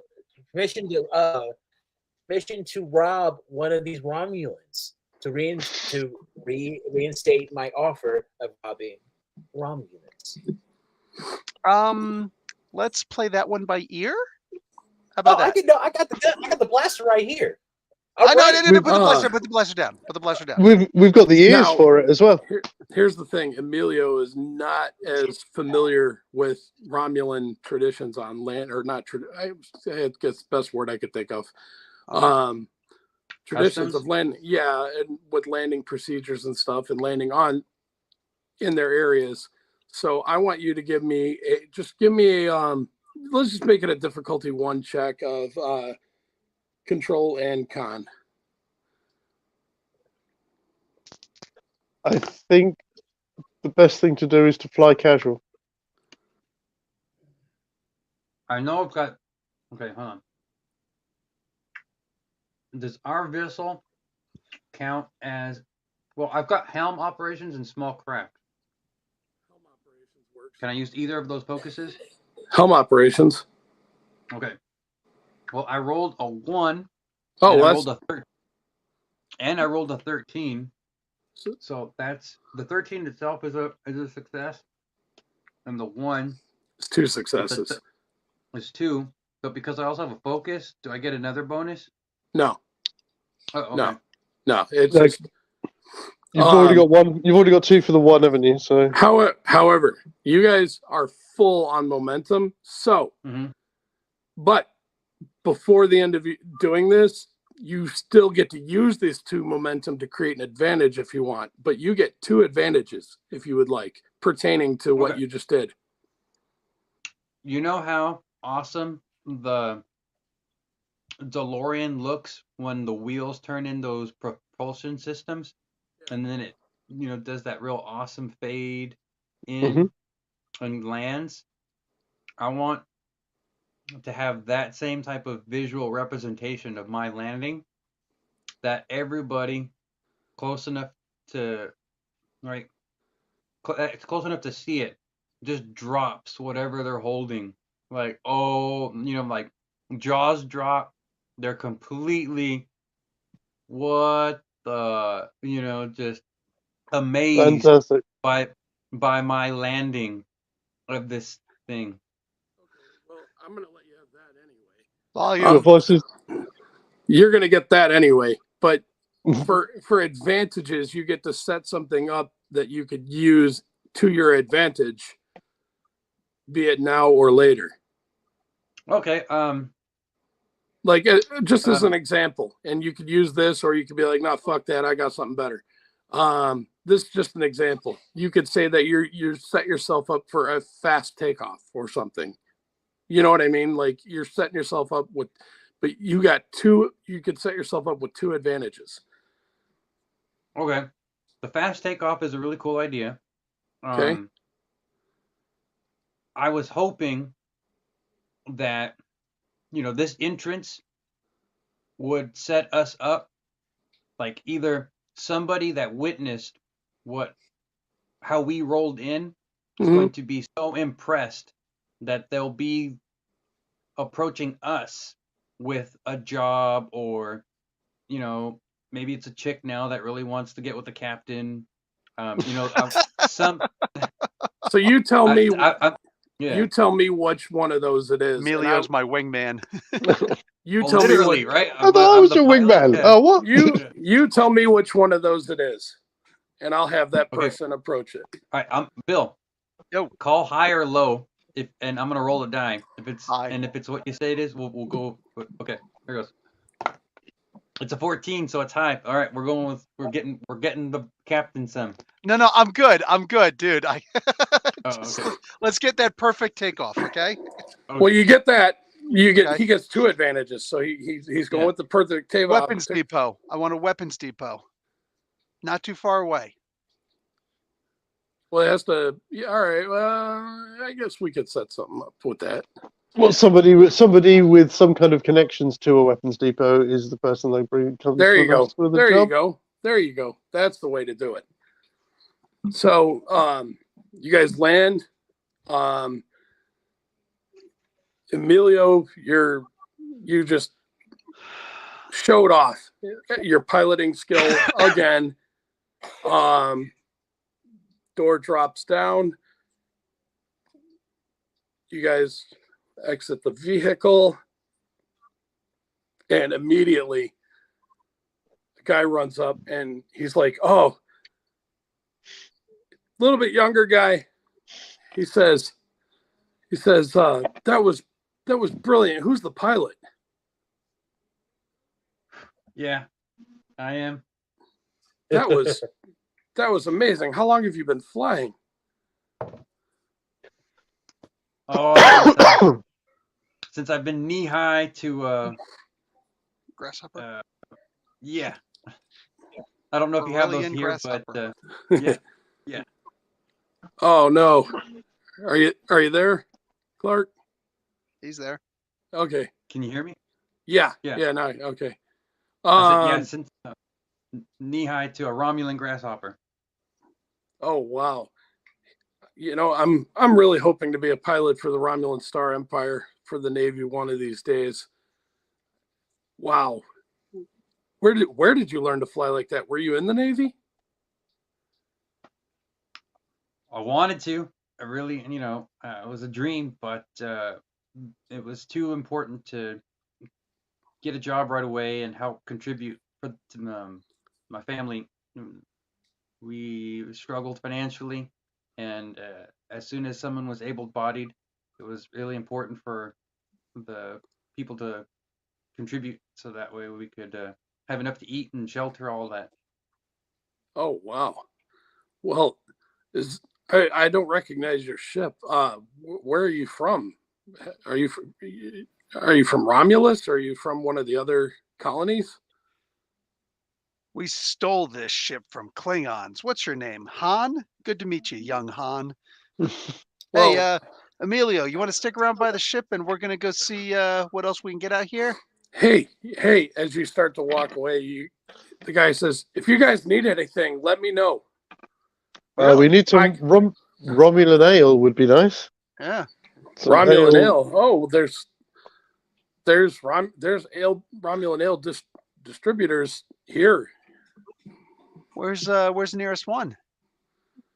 to rob one of these Romulans to reinstate my offer of robbing Romulans. Let's play that one by ear. How about that? I got the blaster right here. I know. Alright. Put the blaster down. Put the blaster down. We've got the ears Now- for it as well. Here's the thing: Emilio is not as familiar with Romulan traditions on land, or not. I guess the best word I could think of. Traditions Customs? of land, yeah, and with landing procedures and stuff, and landing in their areas. So I want you to give me a. Let's just make it a difficulty 1 check of control and con. I think the best thing to do is to fly casual. I know I've got. Okay, hold on. Does our vessel count as? Well, I've got helm operations and small craft. Can I use either of those focuses? Helm operations. Okay. Well, I rolled a 1. Oh, and I that's rolled a 13. And I rolled a 13. So that's the 13 itself is a success, and the 1 it's 2 successes. is 2. But because I also have a focus, do I get another bonus? No, Oh, okay. no, it's No. just. You've already got 1. You've already got 2 for the 1, haven't you? So However, you guys are full on momentum. So, but before the end of doing this, you still get to use this 2 momentum to create an advantage if you want. But you get 2 advantages if you would like, pertaining to what Okay. you just did. You know how awesome the DeLorean looks when the wheels turn in those propulsion systems, and then it does that real awesome fade in. and lands, I want to have that same type of visual representation of my landing, that everybody close enough to right close enough to see it just drops whatever they're holding, like, oh, like jaws drop, they're completely, what the, just amazed Fantastic. by my landing of this thing. Okay, well, I'm gonna let you have that anyway. Volume. Your voices. You're gonna get that anyway, but for advantages, you get to set something up that you could use to your advantage, be it now or later. Okay. Like just as an example, and you could use this, or you could be like, "No, fuck that, I got something better." This is just an example. You could say that you're set yourself up for a fast takeoff or something. You know what I mean? Like you're setting yourself up with, but you got two. You could set yourself up with two advantages. Okay. The fast takeoff is a really cool idea. Okay. I was hoping that, this entrance would set us up, like either somebody that witnessed how we rolled in is Mhm. going to be so impressed that they'll be approaching us with a job, or, maybe it's a chick now that really wants to get with the captain. Some. So you tell me. Yeah. You tell me which one of those it is. Emilio's my wingman. You Well, tell me literally, what. right? I thought I I'm was the your pilot? wingman. Yeah. Oh, what? You tell me which one of those it is, and I'll have that Okay. person approach it. All right, I'm Bill. Yo. Call high or low, and I'm gonna roll a die. If it's High. what you say it is, we'll go. Okay, here goes. It's a 14, so it's high. All right, we're getting the captain some. No, I'm good. I'm good, dude. Okay. Let's get that perfect takeoff, okay? Well, you get that. Okay. He gets two advantages, so he's going with the perfect takeoff. Weapons depot. I want a weapons depot. Not too far away. Well, it has to. Yeah, all right. Well, I guess we could set something up with that. Well, somebody with some kind of connections to a weapons depot is the person they bring. There you go. With a There job. you go. There you go. That's the way to do it. So, you guys land. Emilio, you just showed off your piloting skill again. Door drops down. You guys exit the vehicle, and immediately the guy runs up and he's like, "Oh, a little bit younger guy." He says, that was brilliant. Who's the pilot? Yeah, I am. That was amazing. How long have you been flying? Oh, since I've been knee high to Grasshopper. yeah. I don't know if you have those Aurelian here, grasshopper. but yeah. Oh no. Are you there, Clark? He's there. Okay. Can you hear me? Yeah. Yeah. Yeah. No. Okay. I said, since knee high to a Romulan grasshopper. Oh wow. I'm really hoping to be a pilot for the Romulan Star Empire for the Navy one of these days. Wow. Where did you learn to fly like that? Were you in the Navy? I wanted to. I really, it was a dream, but it was too important to get a job right away and help contribute to my family. We struggled financially, and as soon as someone was able-bodied, it was really important for the people to contribute, so that way we could have enough to eat and shelter, all that. Oh wow. Well, I don't recognize your ship. Where are you from? Are you from Romulus? Or are you from one of the other colonies? We stole this ship from Klingons. What's your name? Han? Good to meet you, young Han. Hey, Well, Emilio, you want to stick around by the ship, and we're gonna go see what else we can get out here? hey, as you start to walk away, the guy says, if you guys need anything, let me know. We need some Romulan ale. Would be nice. Yeah. Some Romulan ale. Oh, there's Romulan ale distributors here. Where's the nearest one?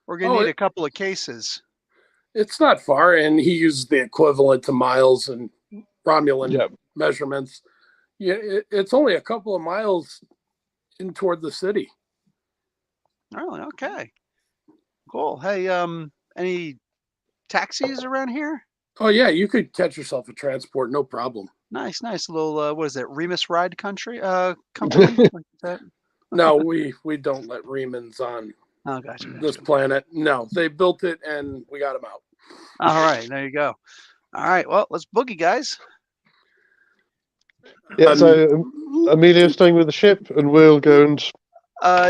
We're gonna need a couple of cases. It's not far, and he used the equivalent to miles and Romulan measurements. Yeah, it's only a couple of miles in toward the city. Oh, okay. Cool. Hey, any taxis around here? Oh yeah, you could catch yourself a transport, no problem. Nice. Little what is it? Remus Ride Country company? Like that? No, we don't let Remans on Oh, gotcha. this planet. No, they built it and we got them out. All right, there you go. All right, well, let's boogie, guys. Yeah, so Emilio's staying with the ship, and we'll go and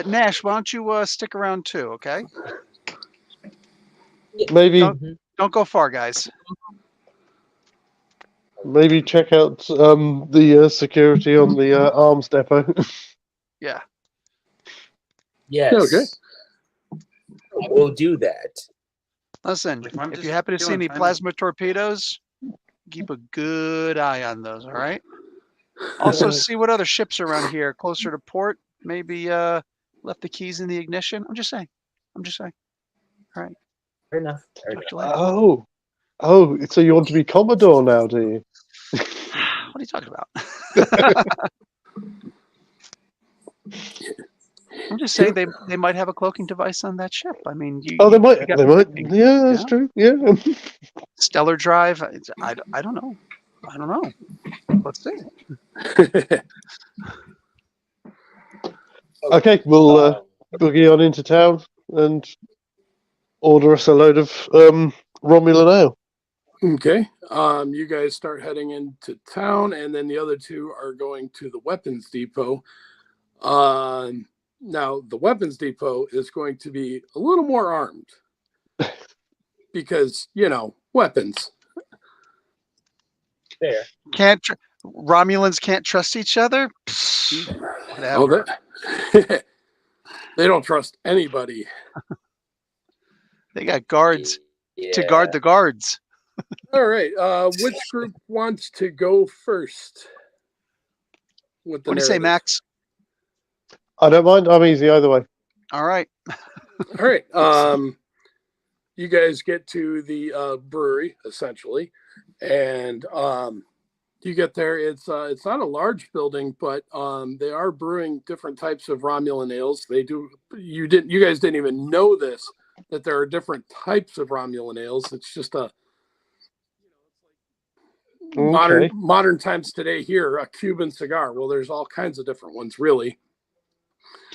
Nash, why don't you stick around too? Okay. maybe Don't go far, guys. maybe check out the security on the arms depot. Yeah. Yes. Okay. I will do that. Listen, If I'm if just you happen to see doing any time- plasma torpedoes, keep a good eye on those. All right. Also, see what other ships are around here closer to port. Maybe left the keys in the ignition. I'm just saying. All right. Fair enough. Talk to you later. Oh, so you want to be Commodore now, do you? What are you talking about? I'm just saying they might have a cloaking device on that ship. I mean, They might. you got They me might. thinking. Yeah, that's true. Yeah. Stellar Drive. I don't know. I don't know. Let's see. Okay, we'll boogie on into town and order us a load of Romulan ale. Okay. You guys start heading into town, and then the other two are going to the weapons depot. Now, the weapons depot is going to be a little more armed because, weapons. Fair. Romulans can't trust each other? Whatever. They don't trust anybody. They got guards Yeah. to guard the guards. All right. Which group wants to go first? With the What do you say, narrative? Max? I don't mind. I'm easy either way. All right. All right. You guys get to the brewery essentially, and you get there. It's not a large building, but they are brewing different types of Romulan ales. They do. You guys didn't even know this, that there are different types of Romulan ales. It's just a modern times today here, a Cuban cigar. Well, there's all kinds of different ones, really.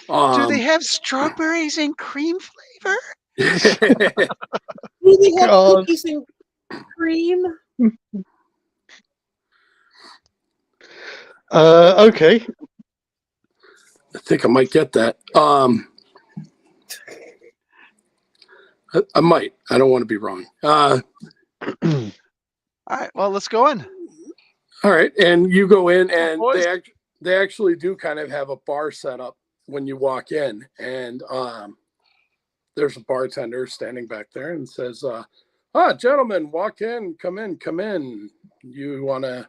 Do they have strawberries and cream flavor? Do they have cookies and cream? Okay. I think I might get that. I might. I don't want to be wrong. All right. Well, let's go in. All right, and you go in, and boys. they actually do kind of have a bar set up when you walk in, and there's a bartender standing back there and says, gentlemen, walk in, come in. You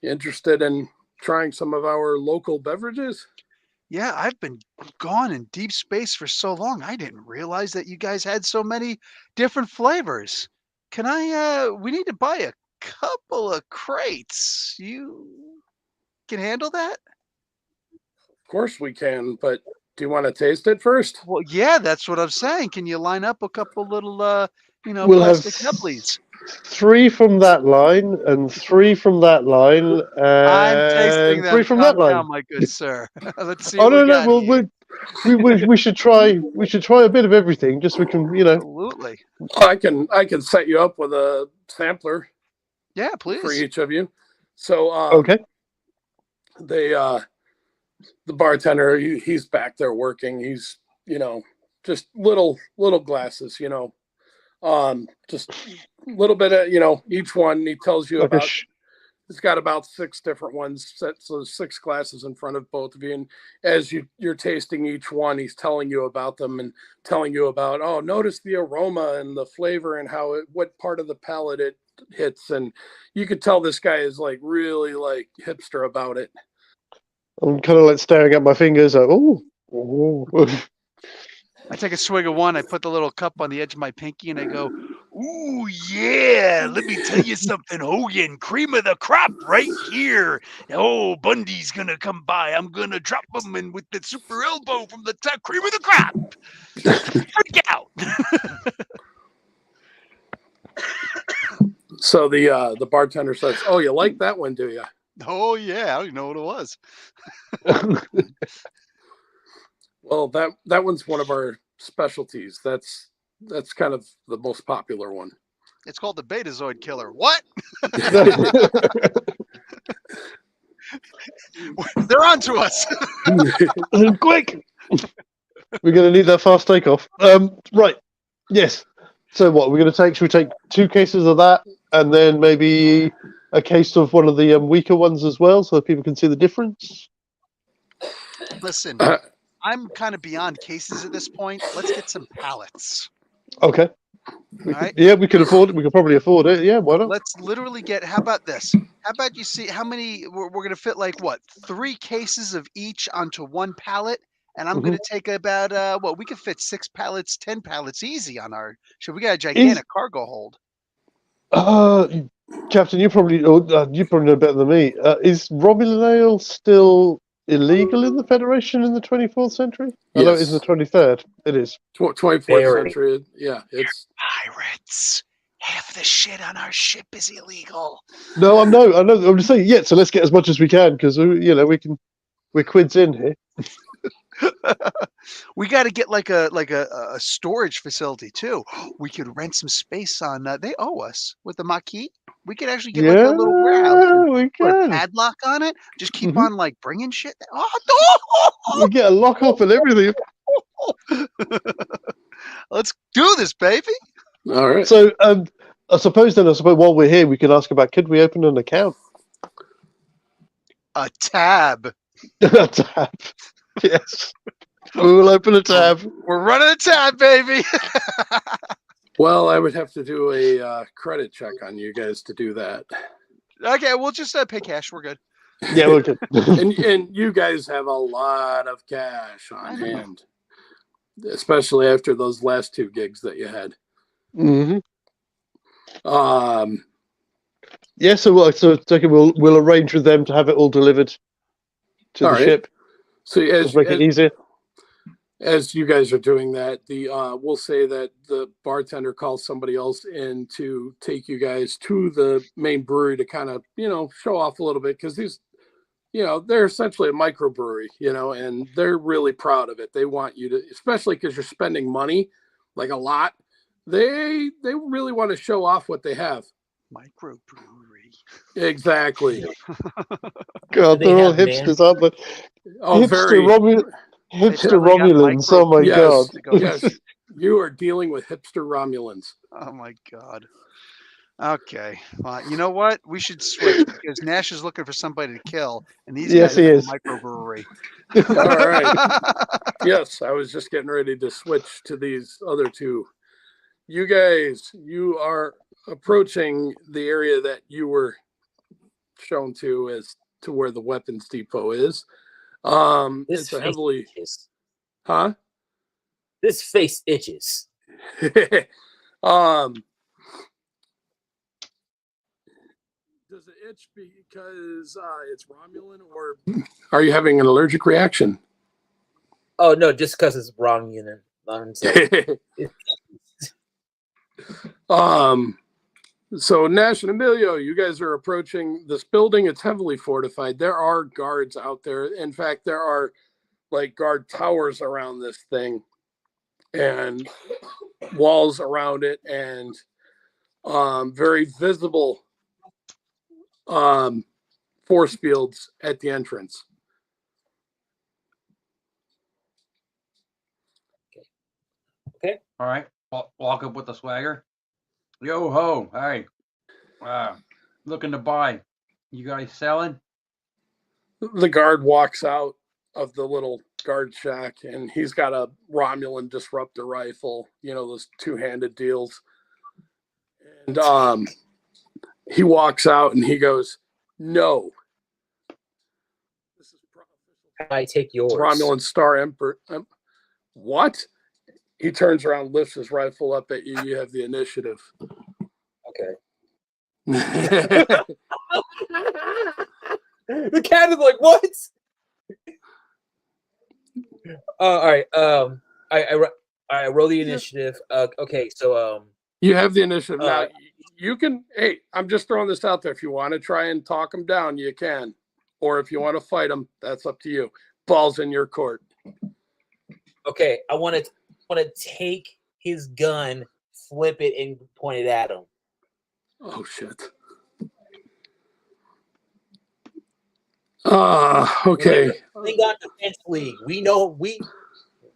interested in trying some of our local beverages? Yeah, I've been gone in deep space for so long. I didn't realize that you guys had so many different flavors. Can we need to buy a couple of crates. You can handle that? Of course we can, but do you want to taste it first? Well, yeah, that's what I'm saying. Can you line up a couple little, We'll have plastic nuppies? 3 from that line, and 3 from that line, I'm tasting and them. 3 from Calm that line. down, my good sir. Let's see Oh what we no! got here. We should try. We should try a bit of everything, just so we can, Absolutely. I can set you up with a sampler. Yeah, For please. each of you. So Okay. The bartender, he's back there working. He's just little glasses, Just a little bit of, each one he tells you Like about. It's got about 6 different ones set, so there's 6 glasses in front of both of you. And as you're tasting each one, he's telling you about them and telling you about, oh, notice the aroma and the flavor and what part of the palate it hits. And you could tell this guy is like really like hipster about it. I'm kind of like staring at my fingers, like, oh. I take a swig of one. I put the little cup on the edge of my pinky, and I go, "Ooh, yeah! Let me tell you something, Hogan. Cream of the crop right here. Oh, Bundy's gonna come by. I'm gonna drop him in with the super elbow from the top. Cream of the crop. Freak out." So the bartender says, "Oh, you like that one, do you?" Oh yeah, I don't even know what it was. Well, that one's one of our specialties. That's kind of the most popular one. It's called the Betazoid Killer. What? They're on to us. Quick! We're going to need that fast takeoff. Right. Yes. So what we're going to take? Should we take 2 cases of that, and then maybe a case of one of the weaker ones as well, so that people can see the difference? Listen, I'm kind of beyond cases at this point. Let's get some pallets. Okay. Right. Yeah, we could afford it. We could probably afford it. Yeah, why not? Let's literally get. How about this? How about you see how many we're going to fit? Like what? 3 cases of each onto one pallet, and I'm going to take about we could fit 6 pallets, 10 pallets easy on our. We got a gigantic cargo hold. Captain, you probably know better than me. Is Romulan ale still illegal in the Federation in the 24th century? I know it is in the 23rd. It is. 24th century. Yeah, it's pirates. Half the shit on our ship is illegal. No, I know. I'm just saying. Yeah, so let's get as much as we can because we're quids in here. We got to get like a storage facility too. We could rent some space on. They owe us with the Maquis. We could actually get like a little warehouse. We Put a can. padlock on it. Just keep on like bringing shit. We get a lock up and everything. Let's do this, baby. All right. So I suppose while we're here, we can ask about, could we open an account? A tab. A tab. Yes. We will open a tab. We're running a tab, baby. Well, I would have to do a credit check on you guys to do that. Okay, we'll just pay cash. We're good. Yeah, we're good. and you guys have a lot of cash on hand, especially after those last 2 gigs that you had. Mm-hmm. Yeah, so we'll arrange with them to have it all delivered to the ship. So make it easier. As you guys are doing that, we'll say that the bartender calls somebody else in to take you guys to the main brewery to kind of show off a little bit, because these they're essentially a microbrewery, and they're really proud of it. They want you to, especially because you're spending money like a lot. They really want to show off what they have. Microbrewery. Exactly. God, they're all hipsters, aren't they? Oh, hipster Romulans. Oh my God. Yes, you are dealing with hipster Romulans. Oh my God. Okay. Well, you know what? We should switch because Nash is looking for somebody to kill, and these guys have a microbrewery. All right. Yes, I was just getting ready to switch to these other 2. You guys, you are approaching the area that you were shown to as to where the weapons depot is. It's a heavily itches. Huh? This face itches. Does it itch because it's Romulan, or are you having an allergic reaction? Oh no, just because it's Romulan. So Nash and Emilio, you guys are approaching this building. It's heavily fortified. There are guards out there. In fact, there are like guard towers around this thing and walls around it, and very visible force fields at the entrance. Okay. All right. Walk up with the swagger. Yo ho, hey. Looking to buy. You guys selling? The guard walks out of the little guard shack, and he's got a Romulan disruptor rifle, those two-handed deals. And he walks out and he goes, "No. This is I take yours. Romulan Star Emperor." What? He turns around, lifts his rifle up at you. You have the initiative. Okay. The captain's like, what? All right. I roll the initiative. Okay, so you have the initiative now. You can. Hey, I'm just throwing this out there. If you want to try and talk him down, you can, or if you want to fight him, that's up to you. Ball's in your court. Okay, I want to take his gun, flip it, and point it at him. Oh shit. Okay. Klingon Defense League. We know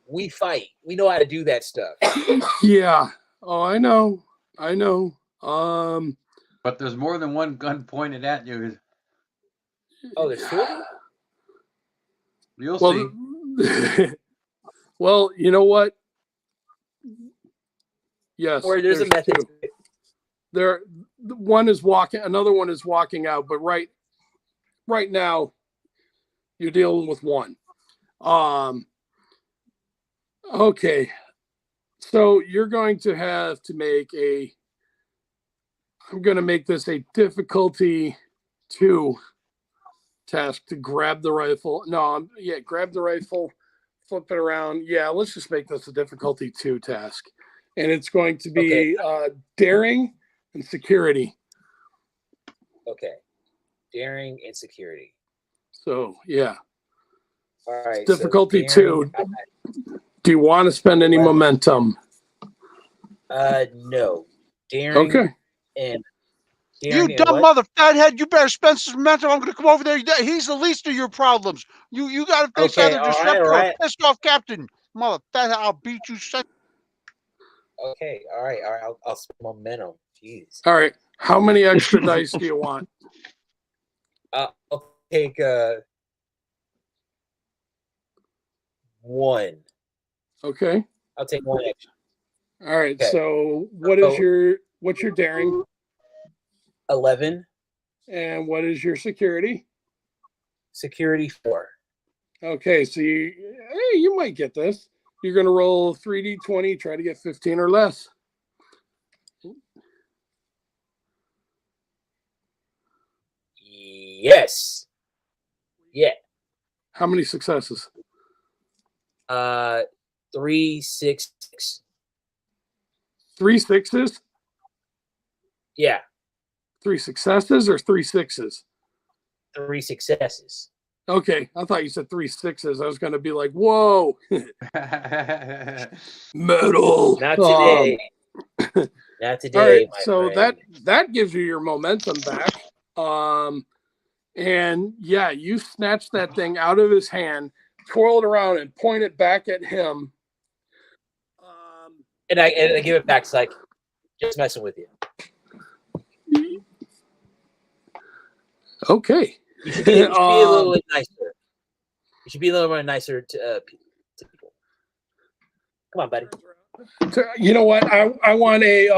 we fight. We know how to do that stuff. Yeah. Oh, I know. But there's more than one gun pointed at you. Oh, there's two of them? You'll see. Well, you know what? Yes. Or there's a method. There, one is walking. Another one is walking out. But right now, you're dealing with one. Okay. So you're going to have to make I'm going to make this a difficulty 2 task to grab the rifle. Grab the rifle, flip it around. Yeah, let's just make this a difficulty 2 task. And it's going to be daring and security. Okay. Daring and security. So, yeah. All right. Difficulty 2. Do you want to spend any momentum? No. Daring. Okay. And you dumb mother fathead! You better spend some momentum. I'm going to come over there. He's the least of your problems. You got to face either disruptor or pissed off captain. Mother fathead, I'll beat you. Okay. All right. I'll spend momentum. Jeez. All right. How many extra dice do you want? I'll take 1. Okay. I'll take 1 extra. All right. Okay. So what's your daring? 11. And what is your security? Security 4. Okay. So you might get this. You're going to roll 3d20, try to get 15 or less. Yes. Yeah. How many successes? 3, 6, 6. 3 sixes? Yeah. 3 successes or 3 sixes? 3 successes. Okay, I thought you said 3 sixes. I was going to be like, whoa. Metal. Not today. Not today. All right, so friend. that gives you your momentum back. And yeah, you snatch that thing out of his hand, twirl it around, and point it back at him. And I give it back. It's like, just messing with you. Okay. You should be a little bit nicer. You should be a little more nicer to people. Come on, buddy. You know what? I want a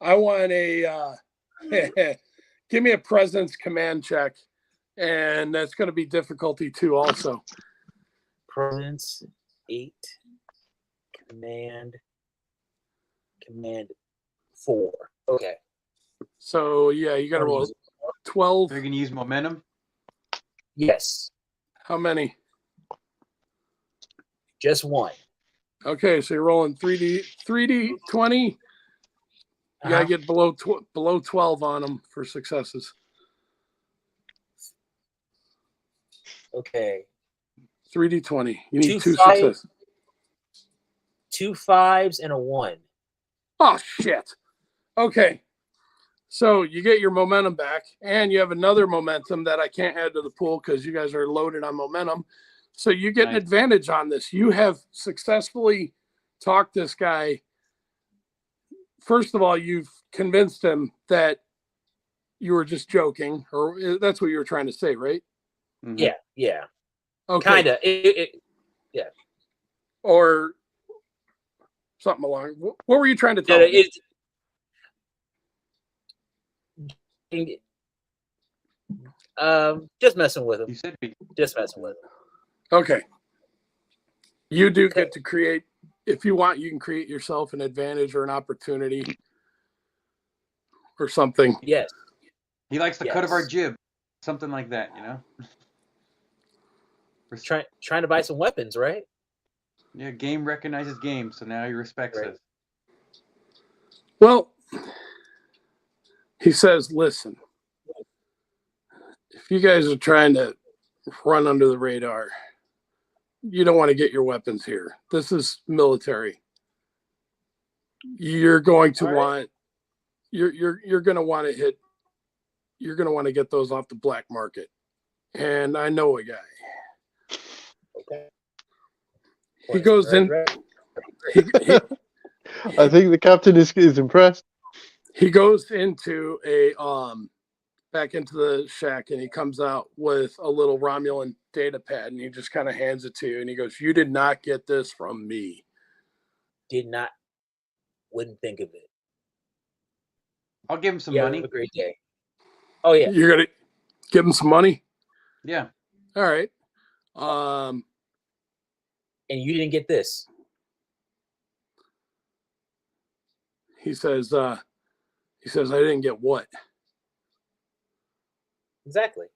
I want a give me a presence command check, and that's going to be difficulty 2 also. Presence 8, command 4. Okay. So yeah, you got to roll 12. They're going to use momentum? Yes. How many? Just 1. Okay, so you're rolling 3D 20. You gotta get below 12 on them for successes. Okay. 3d20. You need 2 5, successes. 2 5s and a 1. Oh shit. Okay. So you get your momentum back, and you have another momentum that I can't add to the pool because you guys are loaded on momentum. So you get an advantage on this. You have successfully talked this guy first of all, you've convinced him that you were just joking, or that's what you were trying to say, right? Yeah, yeah. Okay. Kind of. Yeah. Or something along. What were you trying to tell him? Just messing with him. You said Just messing with him. Okay. You do get to create, if you want, you can create yourself an advantage or an opportunity or something. Yes. he likes the cut of our jib, something like that, you know. We're trying to buy some weapons, right? Yeah, game recognizes game, so now he respects us. Well, he says, listen, if you guys are trying to run under the radar, you don't want to get your weapons here. This is military. You're going to want, you're going to want to hit, you're going to want to get those off the black market. And I know a guy. Okay. He goes in. I think the captain is impressed. He goes into back into the shack, and he comes out with a little Romulan data pad, and he just kind of hands it to you, and he goes, "You did not get this from me." Wouldn't think of it. I'll give him some money. Have a great day. Oh yeah. You're gonna give him some money? Yeah. All right. And you didn't get this. He says, I didn't get what? Exactly.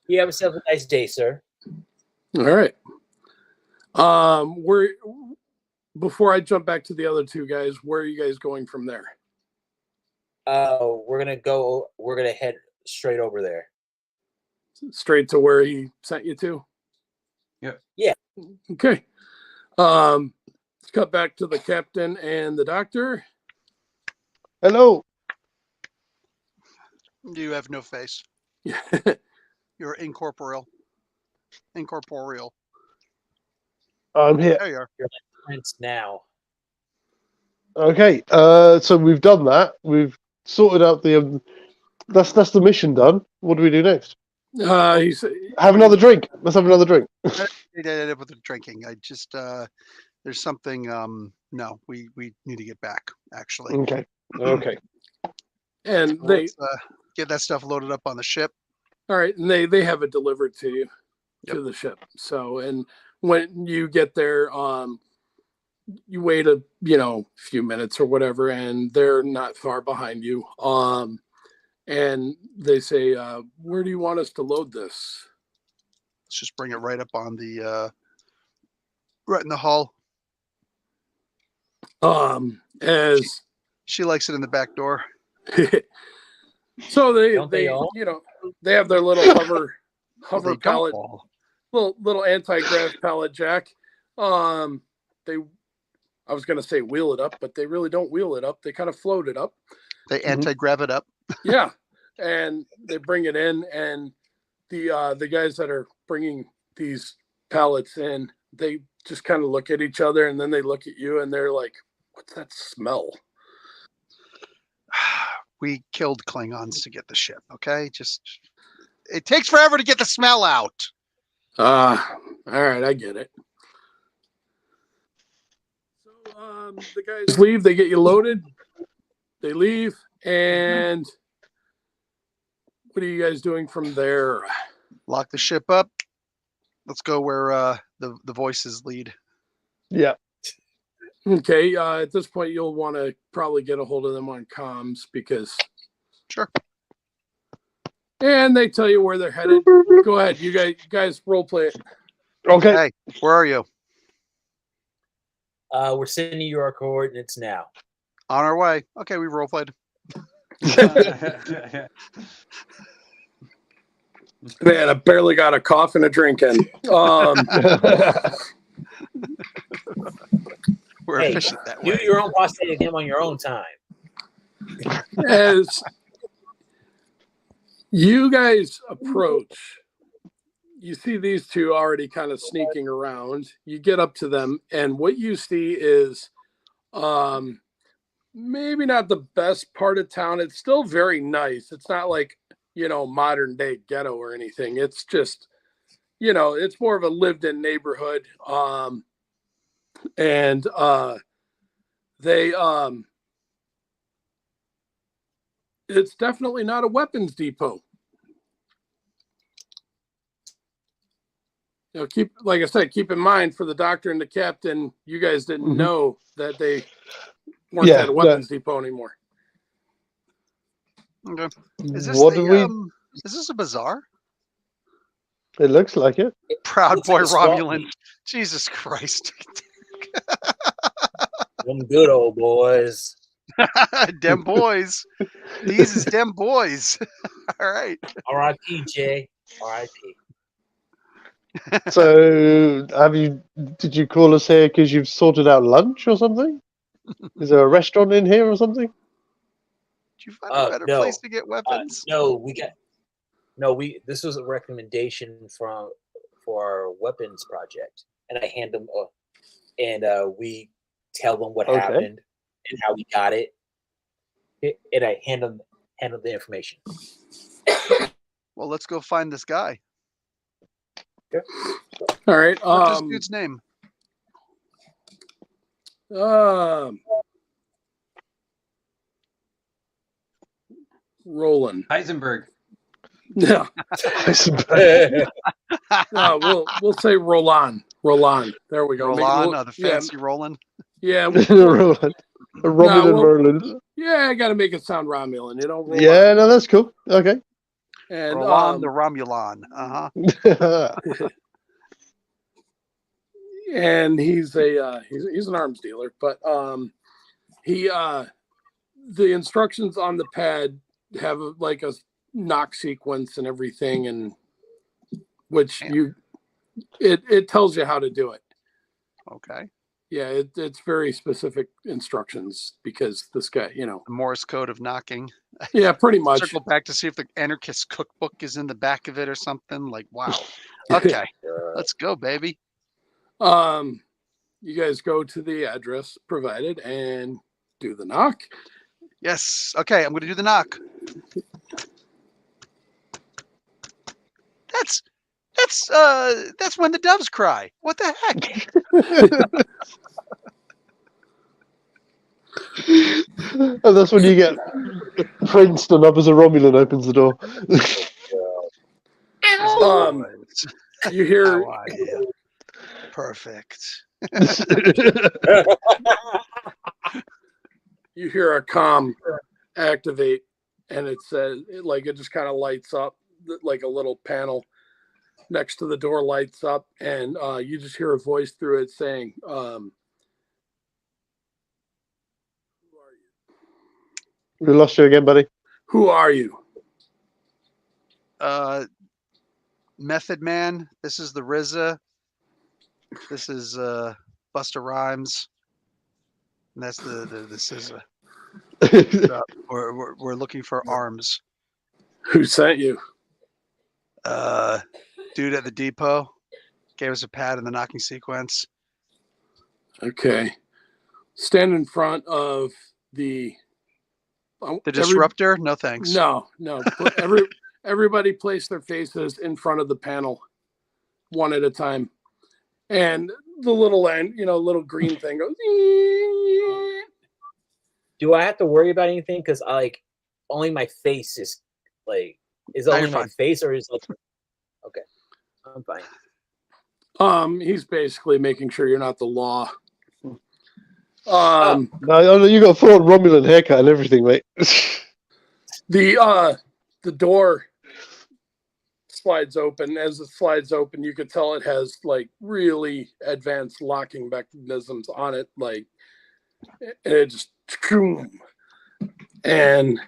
You have yourself a nice day, sir. All right. Before I jump back to the other two guys, where are you guys going from there? We're gonna head straight over there. Straight to where he sent you to? Yep. Yeah. Okay. Let's cut back to the captain and the doctor. Hello. You have no face. You're incorporeal. Incorporeal. I'm here. There you are. You're like Prince now. Okay. So we've done that. We've sorted out the. That's the mission done. What do we do next? He said, Have another drink. Let's have another drink. I ended up with the drinking. I just there's something. No, we need to get back. Actually. Okay. Okay. and Let's, get that stuff loaded up on the ship. All right, and they have it delivered to you to the ship. So, and when you get there, you wait a few minutes or whatever, and they're not far behind you. And they say, "Where do you want us to load this?" Let's just bring it right up on the right in the hull. As She likes it in the back door. so they all? they have their little hover They don't pallet, all. little anti-grav pallet jack. They, I was gonna say wheel it up, but they really don't wheel it up. They kind of float it up. They anti-grav it up. Yeah, and they bring it in, and the guys that are bringing these pallets in, they just kind of look at each other, and then they look at you, and they're like, "What's that smell?" We killed Klingons to get the ship. Okay, just it takes forever to get the smell out. All right, I get it. So the guys leave. They get you loaded. They leave, and what are you guys doing from there? Lock the ship up. Let's go where the voices lead. Yeah. Okay. At this point, you'll want to probably get a hold of them on comms because. Sure. And they tell you where they're headed. Go ahead, you guys role play it. Okay. Hey, where are you? We're sending you our coordinates now. On our way. Okay, we role played. Man, I barely got a cough and a drink in. We're efficient that Do way. your own prostate exam on your own time. As you guys approach, you see these two already kind of sneaking around. You get up to them, and what you see is maybe not the best part of town. It's still very nice. It's not like, modern day ghetto or anything. It's just, it's more of a lived in neighborhood. And they, it's definitely not a weapons depot. Like I said, keep in mind for the doctor and the captain, you guys didn't know that they weren't at a weapons depot anymore. Okay. Is this What is this a bazaar? It looks like it. Proud Looks boy like a swap Romulan. meet. Jesus Christ. Them good old boys. Dem boys. These is dem boys. All right. R.I.P. Jay. R.I.P. So, did you call us here because you've sorted out lunch or something? Is there a restaurant in here or something? Did you find a better place to get weapons? This was a recommendation for our weapons project, and I hand them and we tell them what happened and how we got it, and I hand them the information. Well, let's go find this guy. Okay. All right. What's this dude's name? Roland. Heisenberg. Yeah. We'll say Roland. Roland. There we go. Roland, the fancy Roland. Yeah. Roland. Roland. Yeah, I got to make it sound Romulan. Roland. Yeah, no, that's cool. Okay. And Roland the Romulan. Uh-huh. And he's an arms dealer, but the instructions on the pad have like a knock sequence and everything, and which it tells you how to do it. Okay. Yeah, it's very specific instructions because this guy, the Morse code of knocking. Yeah, pretty much. Circle back to see if the anarchist cookbook is in the back of it or something. Like, wow. Okay, let's go, baby. You guys go to the address provided and do the knock. Yes. Okay, I'm going to do the knock. That's when the doves cry. What the heck? And that's when you get Princeton up as a Romulan opens the door. You hear perfect. You hear a comm activate, and it says it just kind of lights up, like a little panel next to the door lights up, and you just hear a voice through it saying, "Who are you?" We lost you again, buddy. Who are you? Method Man. This is the RZA. This is Busta Rhymes. And that's the SZA. We're looking for arms. Who sent you? Dude at the depot gave us a pad in the knocking sequence. Okay. Stand in front of the disruptor. No thanks. No. Everybody place their faces in front of the panel, one at a time, and the little little green thing goes. Do I have to worry about anything? Because only my face is is it only my face, or is okay? I'm fine. He's basically making sure you're not the law. No, you got a full Romulan haircut and everything, mate. The door slides open. As it slides open, you could tell it has really advanced locking mechanisms on it. And it just, and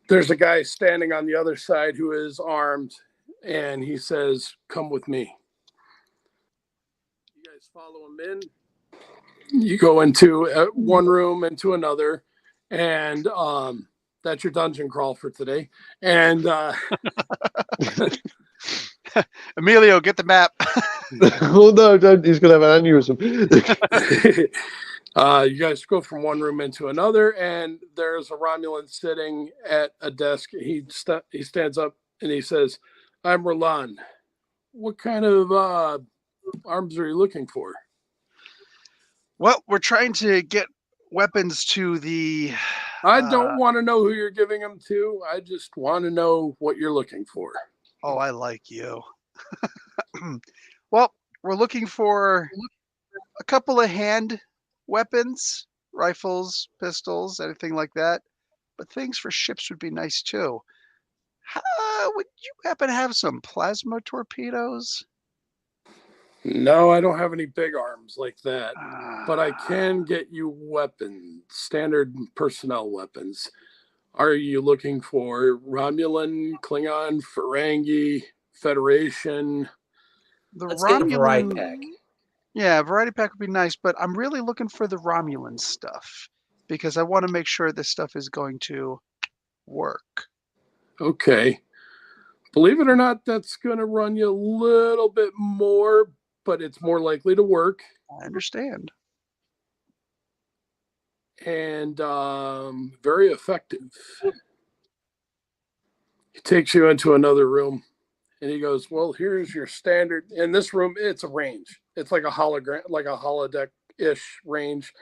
there's a guy standing on the other side who is armed, and he says, "Come with me." You guys follow him in. You go into one room, into another, and that's your dungeon crawl for today. And Emilio, get the map. Oh no, don't! He's gonna have an aneurysm. You guys go from one room into another, and there's a Romulan sitting at a desk. He stands up and he says, "I'm Roland. What kind of arms are you looking for?" Well, we're trying to get weapons to the. I don't want to know who you're giving them to. I just want to know what you're looking for. Oh, I like you. Well, we're looking for a couple of hand weapons, rifles, pistols, anything like that. But things for ships would be nice too. Would you happen to have some plasma torpedoes? No, I don't have any big arms like that, but I can get you weapons, standard personnel weapons. Are you looking for Romulan, Klingon, Ferengi, Federation? The Let's get a variety Romulan. pack. Yeah, variety pack would be nice, but I'm really looking for the Romulan stuff because I want to make sure this stuff is going to work. Okay. Believe it or not, that's going to run you a little bit more, but it's more likely to work. I understand. And very effective. He takes you into another room and he goes, "Well, here's your standard." In this room, it's a range. It's like a hologram, like a holodeck-ish range,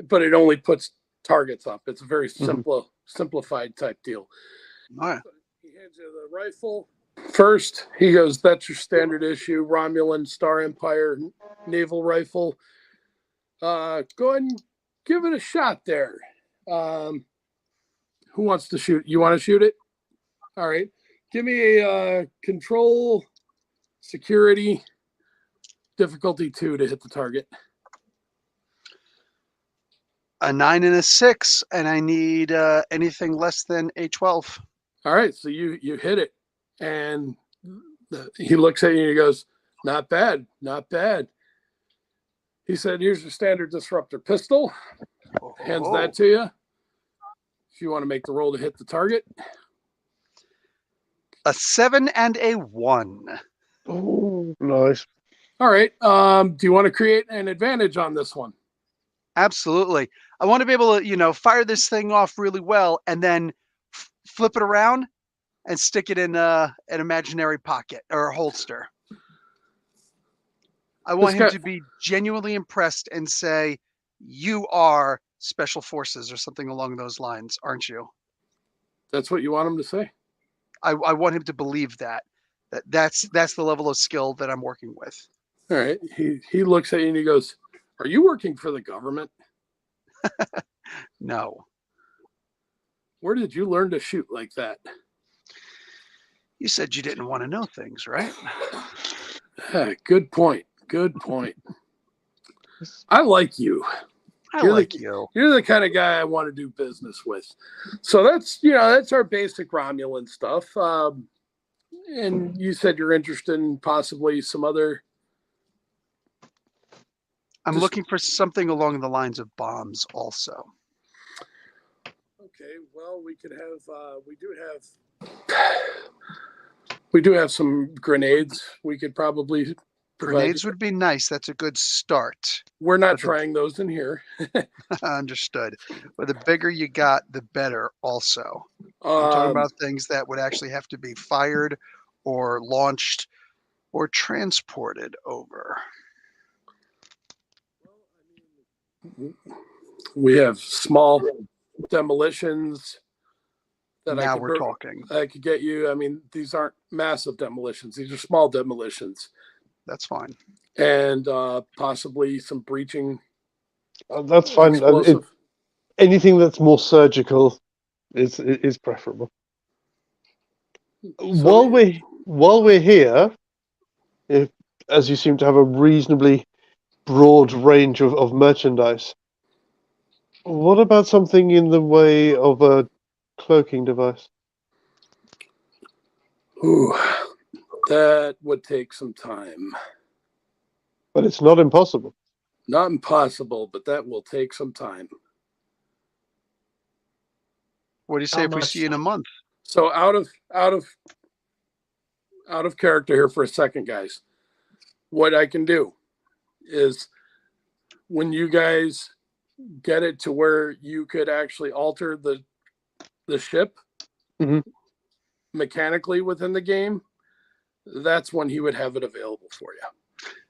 but it only puts targets up. It's a very simplified type deal. All right. He hands you the rifle. First, he goes, "That's your standard issue Romulan Star Empire naval rifle. Go ahead and give it a shot there. Who wants to shoot? You want to shoot it? All right. Give me a control, security, difficulty 2 to hit the target." A 9 and a 6, and I need anything less than a 12. All right. So you hit it. And he looks at you and he goes, "Not bad. Not bad." He said, "Here's your standard disruptor pistol." Hands that to you. If you want to make the roll to hit the target. A 7 and a 1. Oh, nice. All right. Do you want to create an advantage on this one? Absolutely. I want to be able to, fire this thing off really well and then flip it around and stick it in an imaginary pocket or a holster. I want him to be genuinely impressed and say, "You are special forces," or something along those lines, aren't you? That's what you want him to say? I want him to believe that's the level of skill that I'm working with. All right. He looks at you and he goes, "Are you working for the government?" No. Where did you learn to shoot like that? You said you didn't want to know things, right? Good point. Good point. I like you. You're you. You're the kind of guy I want to do business with. So that's our basic Romulan stuff. And you said you're interested in possibly some other. I'm looking for something along the lines of bombs also. Okay, well, we could have, we do have some grenades. We could probably Grenades would be nice. That's a good start. We're not trying those in here. Understood. But the bigger you got, the better also. I'm talking about things that would actually have to be fired or launched or transported over. We have small demolitions that now we're talking. I could get you. I mean, these aren't massive demolitions. These are small demolitions. That's fine. And possibly some breaching. That's fine. Anything that's more surgical is preferable. So, while we're here, as you seem to have a reasonably broad range of merchandise, what about something in the way of a cloaking device? Ooh, that would take some time. But it's not impossible. Not impossible, but that will take some time. What do you say if we see you in a month? So out of character here for a second, guys. What I can do is when you guys get it to where you could actually alter the ship mechanically within the game, that's when he would have it available for you.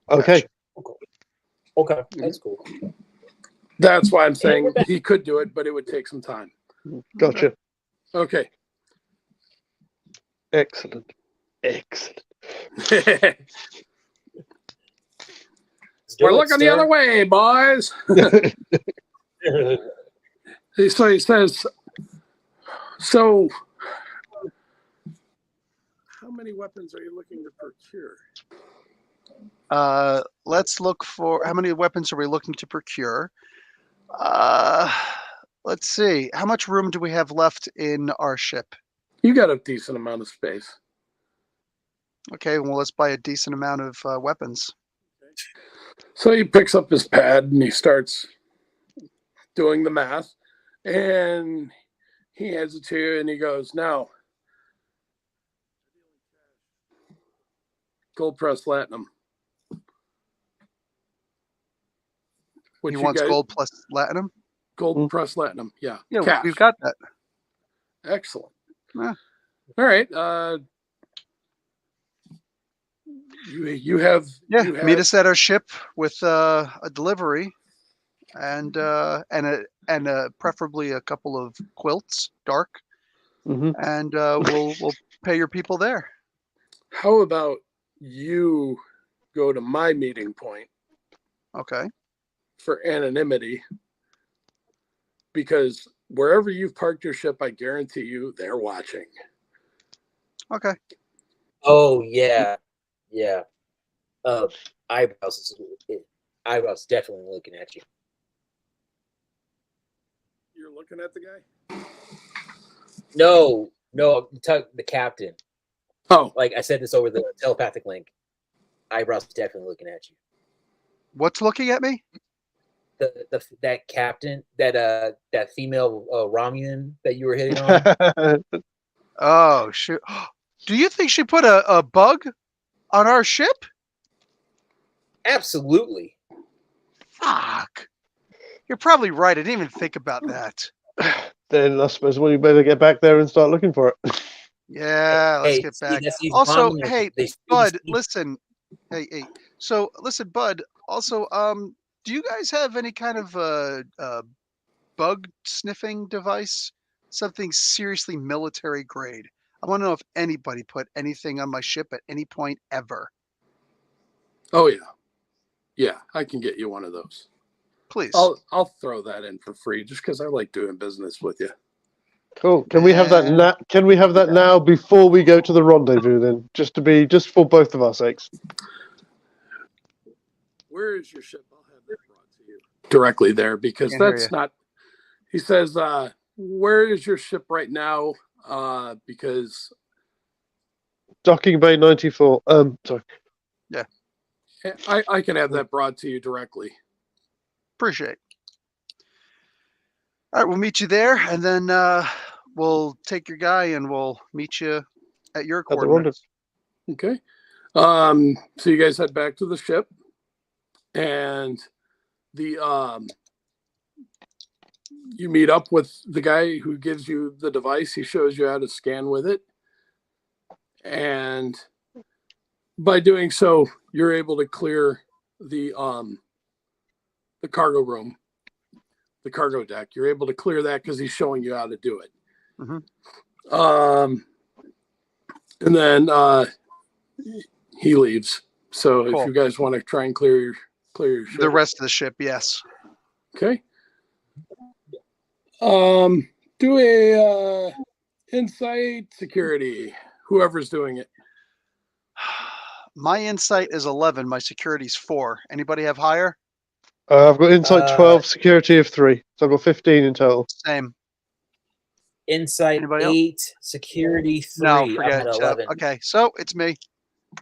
Okay. Okay, that's cool. That's why I'm saying he could do it, but it would take some time. Gotcha. Okay. Excellent. Excellent. We're looking the other way, boys. So he says, so how many weapons are you looking to procure? Let's look for how many weapons are we looking to procure? Let's see. How much room do we have left in our ship? You got a decent amount of space. Okay, well, let's buy a decent amount of weapons. So he picks up his pad and he starts doing the math, and he hands it to you and he goes, now, gold press platinum. He wants gold plus platinum? Gold press platinum, yeah. Yeah, cash. we've got that. Excellent. Yeah. All right. You have meet us at our ship with a delivery and preferably a couple of quilts, dark, and we'll pay your people there. How about you go to my meeting point? Okay. For anonymity, because wherever you've parked your ship, I guarantee you they're watching. Okay. Oh yeah. Eyebrows definitely looking at you. You're looking at the guy? No, the captain. Oh, like I said this over the telepathic link. Eyebrows definitely looking at you. What's looking at me? That captain, that female Romulan that you were hitting on. Oh shoot! Do you think she put a bug on our ship? Absolutely. Fuck. You're probably right. I didn't even think about that. Then I suppose we better get back there and start looking for it. Yeah, let's get back. Also, hey, Bud, listen. Hey. So, listen, Bud. Also, do you guys have any kind of bug sniffing device? Something seriously military grade. I want to know if anybody put anything on my ship at any point ever. Oh yeah. Yeah, I can get you one of those. Please. I'll throw that in for free just because I like doing business with you. Cool. Can we have that now? Can we have that now before we go to the rendezvous? Then, just for both of our sakes. Where is your ship? I'll have that brought to you directly there because that's not. He says, "Where is your ship right now?" Because Docking Bay 94. Sorry. Yeah. I can have that brought to you directly. Appreciate. All right, we'll meet you there, and then we'll take your guy and we'll meet you at your coordinates. Okay. So you guys head back to the ship, and the you meet up with the guy who gives you the device. He shows you how to scan with it, and by doing so, you're able to clear the cargo room, the cargo deck. You're able to clear that because he's showing you how to do it. Mm-hmm. And then he leaves. So if you guys want to try and clear your ship. The rest of the ship, yes. Okay. Do a insight security. Whoever's doing it. My insight is 11. My security's 4. Anybody have higher? I've got insight 12, security of 3. So I've got 15 in total. Same. Insight Anybody 8, else? security 3. No, forget I'm at 11. Okay, so it's me.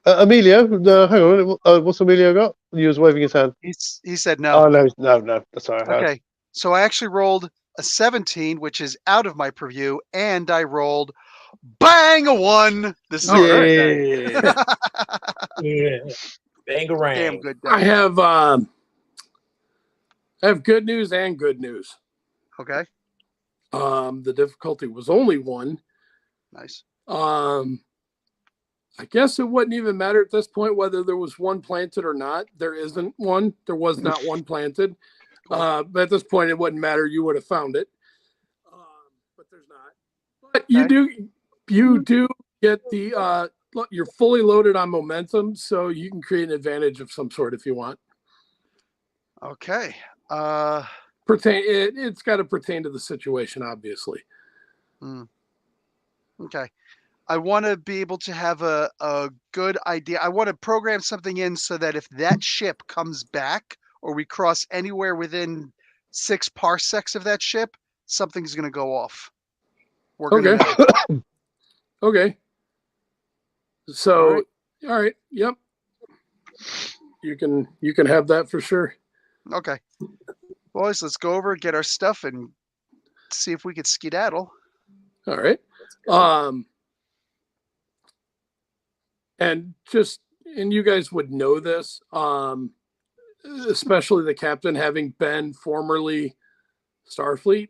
Emilio, hang on. What's Emilio got? He was waving his hand. He said no. Oh, no. That's all right. Okay, so I actually rolled a 17, which is out of my purview, and I rolled bang a 1. This is yeah. Yeah. Bangarang. Damn good. I have I have good news and good news. Okay. The difficulty was only 1. Nice. I guess it wouldn't even matter at this point whether there was 1 planted or not. There isn't one. There was not 1 planted. But at this point, it wouldn't matter. You would have found it. But there's not. But you do get the you're fully loaded on momentum, so you can create an advantage of some sort if you want. Okay. It's got to pertain to the situation, obviously. Okay. I want to be able to have a good idea. I want to program something in so that if that ship comes back or we cross anywhere within 6 parsecs of that ship, something's going to go off. We're going to know. Okay. So, all right. Yep. You can have that for sure. Okay. Boys, let's go over, get our stuff, and see if we could skedaddle. All right. And you guys would know this, especially the captain having been formerly Starfleet,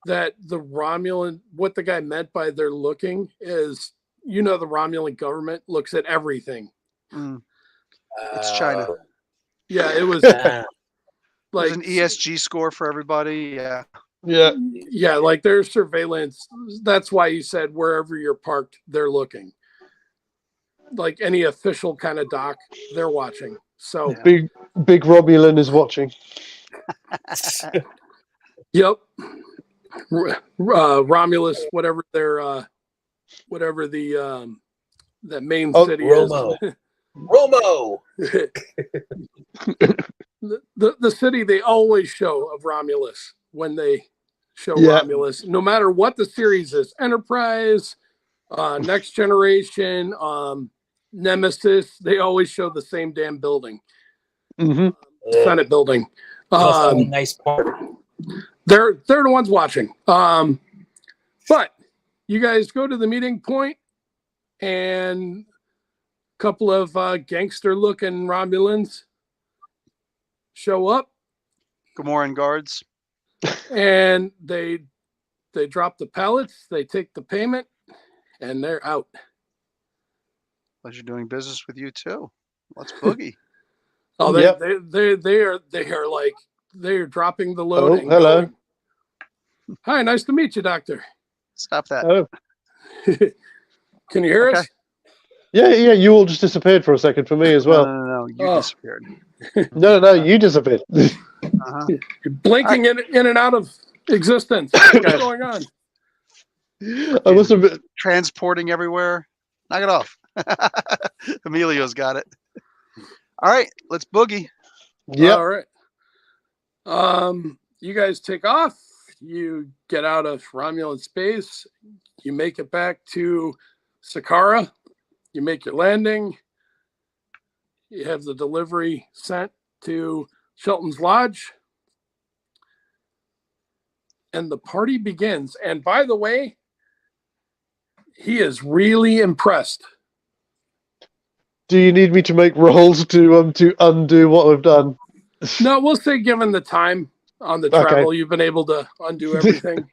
that the Romulan, what the guy meant by they're looking is, the Romulan government looks at everything. It's China. Yeah, it was like an ESG score for everybody. Yeah. Yeah, like their surveillance. That's why you said wherever you're parked, they're looking. Like any official kind of dock, they're watching. So big Romulan is watching. Yep. Romulus, whatever their that main city Romo. is. Romo. the city they always show of Romulus when they show Romulus, no matter what the series is, Enterprise, Next Generation, Nemesis, they always show the same damn building. Senate building. Nice part. They're the ones watching. But you guys go to the meeting point, and a couple of gangster-looking Romulans show up. Gamorrean guards. And they drop the pallets, they take the payment, and they're out. Pleasure doing business with you too. Let's boogie. Oh, they're dropping the load. Oh, hello. Going. Hi, nice to meet you, Doctor. Stop that. Oh. Can you hear us? Yeah, you all just disappeared for a second for me as well. No, you disappeared. No, you disappeared. You're blinking in and out of existence. What's going on? I must have been transporting everywhere. Knock it off. Emilio's got it. All right, let's boogie. Yeah. All right. You guys take off. You get out of Romulan space. You make it back to Sakara. You make your landing. You have the delivery sent to Shelton's Lodge. And the party begins. And by the way, he is really impressed. Do you need me to make rolls to undo what we've done? No, we'll say given the time on the travel, you've been able to undo everything.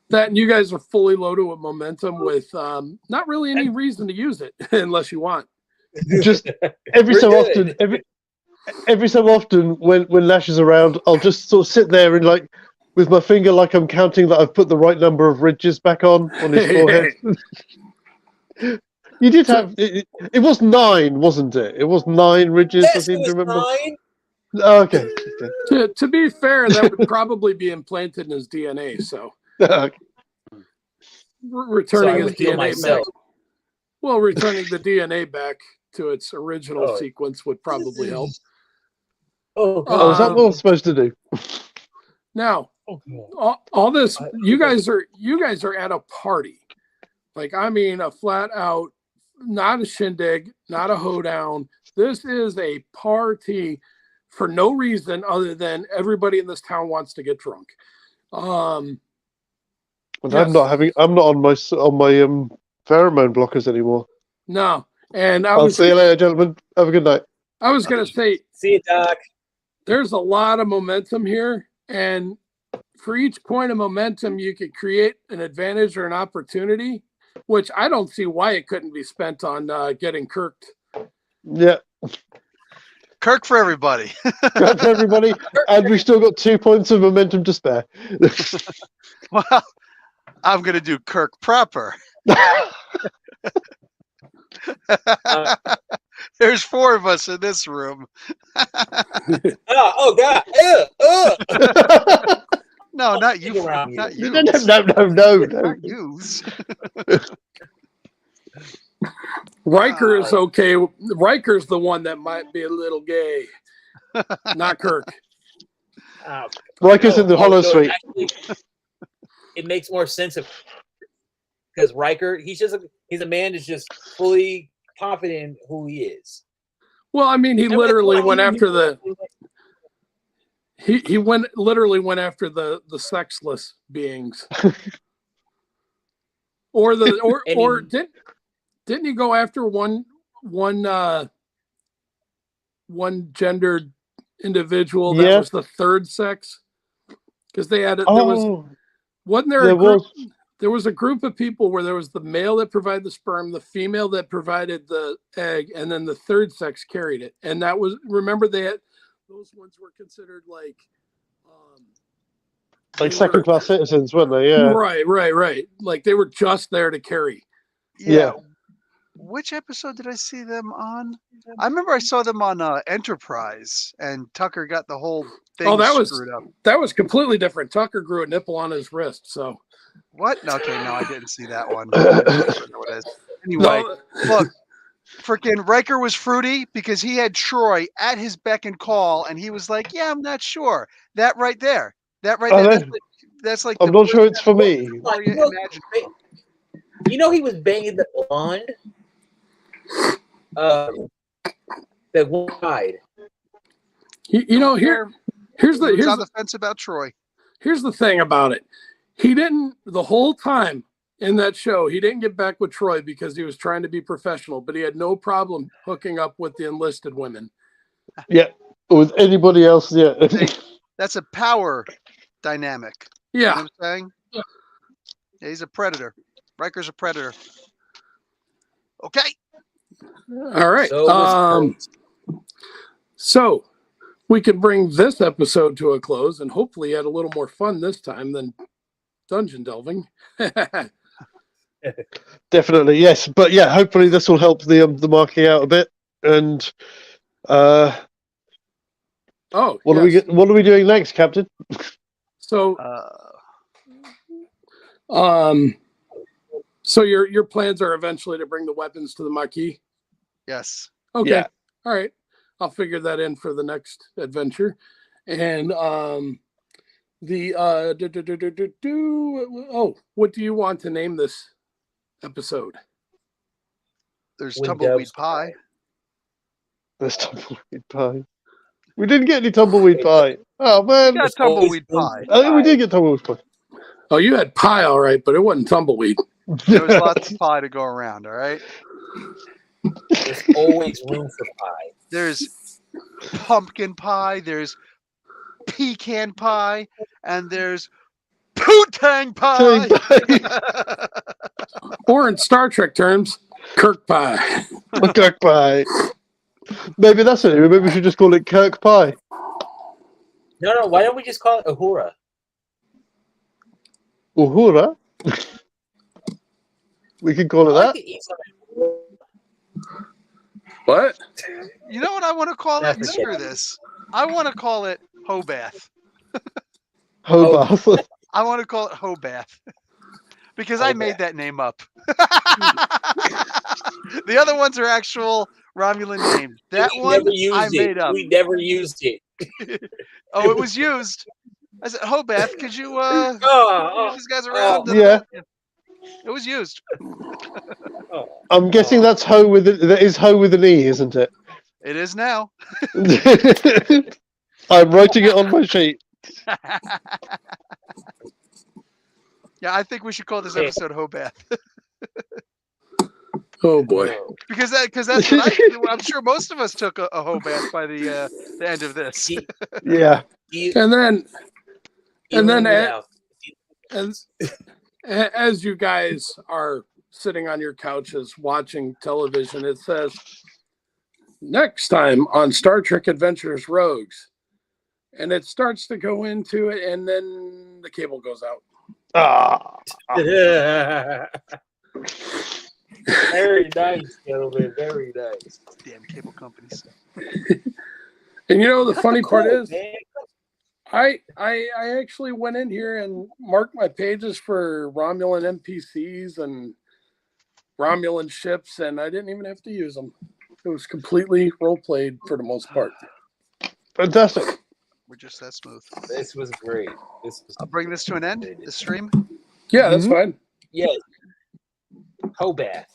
That and you guys are fully loaded with momentum with not really any reason to use it unless you want. Just every so often when Lash is around, I'll just sort of sit there and like with my finger like I'm counting that I've put the right number of ridges back on his forehead. You did have it was 9, wasn't it? It was 9 ridges. Yes, I seem to remember. 9. Oh, okay. To be fair, that would probably be implanted in his DNA. So returning his DNA back. Well, returning the DNA back to its original sequence would probably help. Is that what I'm supposed to do? Now, all this, you guys are at a party. Like, I mean, a flat out, not a shindig, not a hoedown. This is a party for no reason other than everybody in this town wants to get drunk. I'm not on my pheromone blockers anymore. No, and I'll see you later, gentlemen. Have a good night. I was gonna say, see you, Doc. there's a lot of momentum here, and for each point of momentum, you could create an advantage or an opportunity, which I don't see why it couldn't be spent on getting Kirked. Yeah. Kirk for everybody. Good for everybody. And we've still got 2 points of momentum to spare. Well, I'm going to do Kirk proper. There's 4 of us in this room. Oh God! No, not you. Around you. Not you. No. Not yous. Riker is okay. Riker's the one that might be a little gay, not Kirk. Riker's in the hollow suite. Actually, it makes more sense because Riker, he's a man that's just fully confident in who he is. Well, I mean, he literally went after the. He literally went after the sexless beings, or didn't he go after one gendered individual that was the third sex? Because they had there was a group of people where there was the male that provided the sperm, the female that provided the egg, and then the third sex carried it. And that was, remember, those ones were considered like second class citizens, weren't they? Yeah. Right. Like they were just there to carry. Yeah. Which episode did I see them on? I remember I saw them on Enterprise, and Tucker got the whole thing screwed up. That was completely different. Tucker grew a nipple on his wrist, so. What? Okay, no, I didn't see that one. I don't know what it is. Anyway, look, freaking Riker was fruity because he had Troy at his beck and call, and he was like, "Yeah, I'm not sure." That right there, that's like. I'm not sure it's for me. You know, he was banging the blonde that wide. Here's on the fence about Troy. Here's the thing about it. He didn't, the whole time in that show, he didn't get back with Troy because he was trying to be professional, but he had no problem hooking up with the enlisted women. Yeah, or with anybody else. Yeah, that's a power dynamic. Yeah, you know what I'm saying. Yeah, he's a predator. Riker's a predator. Okay. All right. So we could bring this episode to a close and hopefully add a little more fun this time than dungeon delving. Definitely, yes. But yeah, hopefully this will help the marquee out a bit. And what are we doing next, Captain? So so your plans are eventually to bring the weapons to the Maquis? Yes. Okay. Yeah. All right. I'll figure that in for the next adventure. And what do you want to name this episode? There's tumbleweed pie. There's tumbleweed pie. We didn't get any tumbleweed pie. Oh man, we got tumbleweed pie. I think we did get tumbleweed pie. Oh, you had pie, all right, but it wasn't tumbleweed. There was lots of pie to go around. All right. There's always room for pie. There's pumpkin pie. There's pecan pie, and there's poo-tang pie. Or in Star Trek terms, Kirk pie. Kirk pie. Maybe that's it. Maybe we should just call it Kirk pie. No. Why don't we just call it Uhura? Uhura? We can call it that. What? You know what I want to call it? Screw this. I want to call it Hobath. Hobath. I want to call it Hobath. Because I made that name up. The other ones are actual Romulan names. That one I made up. We never used it. Oh, it was used. I said, Hobath, could you move these guys around? Yeah. It was used. I'm guessing that's Ho with that is Ho with an E, isn't it? It is now. I'm writing it on my sheet. Yeah, I think we should call this episode Hobath. Oh boy. No. Because that's what I'm sure most of us took a hoe bath by the end of this. Yeah. And then Even without. as you guys are sitting on your couches watching television, it says next time on Star Trek Adventures Rogues. And it starts to go into it, and then the cable goes out. Ah. Very nice, gentlemen. Very nice. Damn cable companies. And you know the Cut funny the part cord, is, man. I actually went in here and marked my pages for Romulan NPCs and Romulan ships, and I didn't even have to use them. It was completely role played for the most part. Fantastic. We're just that smooth. This was great. I'll bring this to an end. The stream. Yeah, that's fine. Yes. Hoe bath.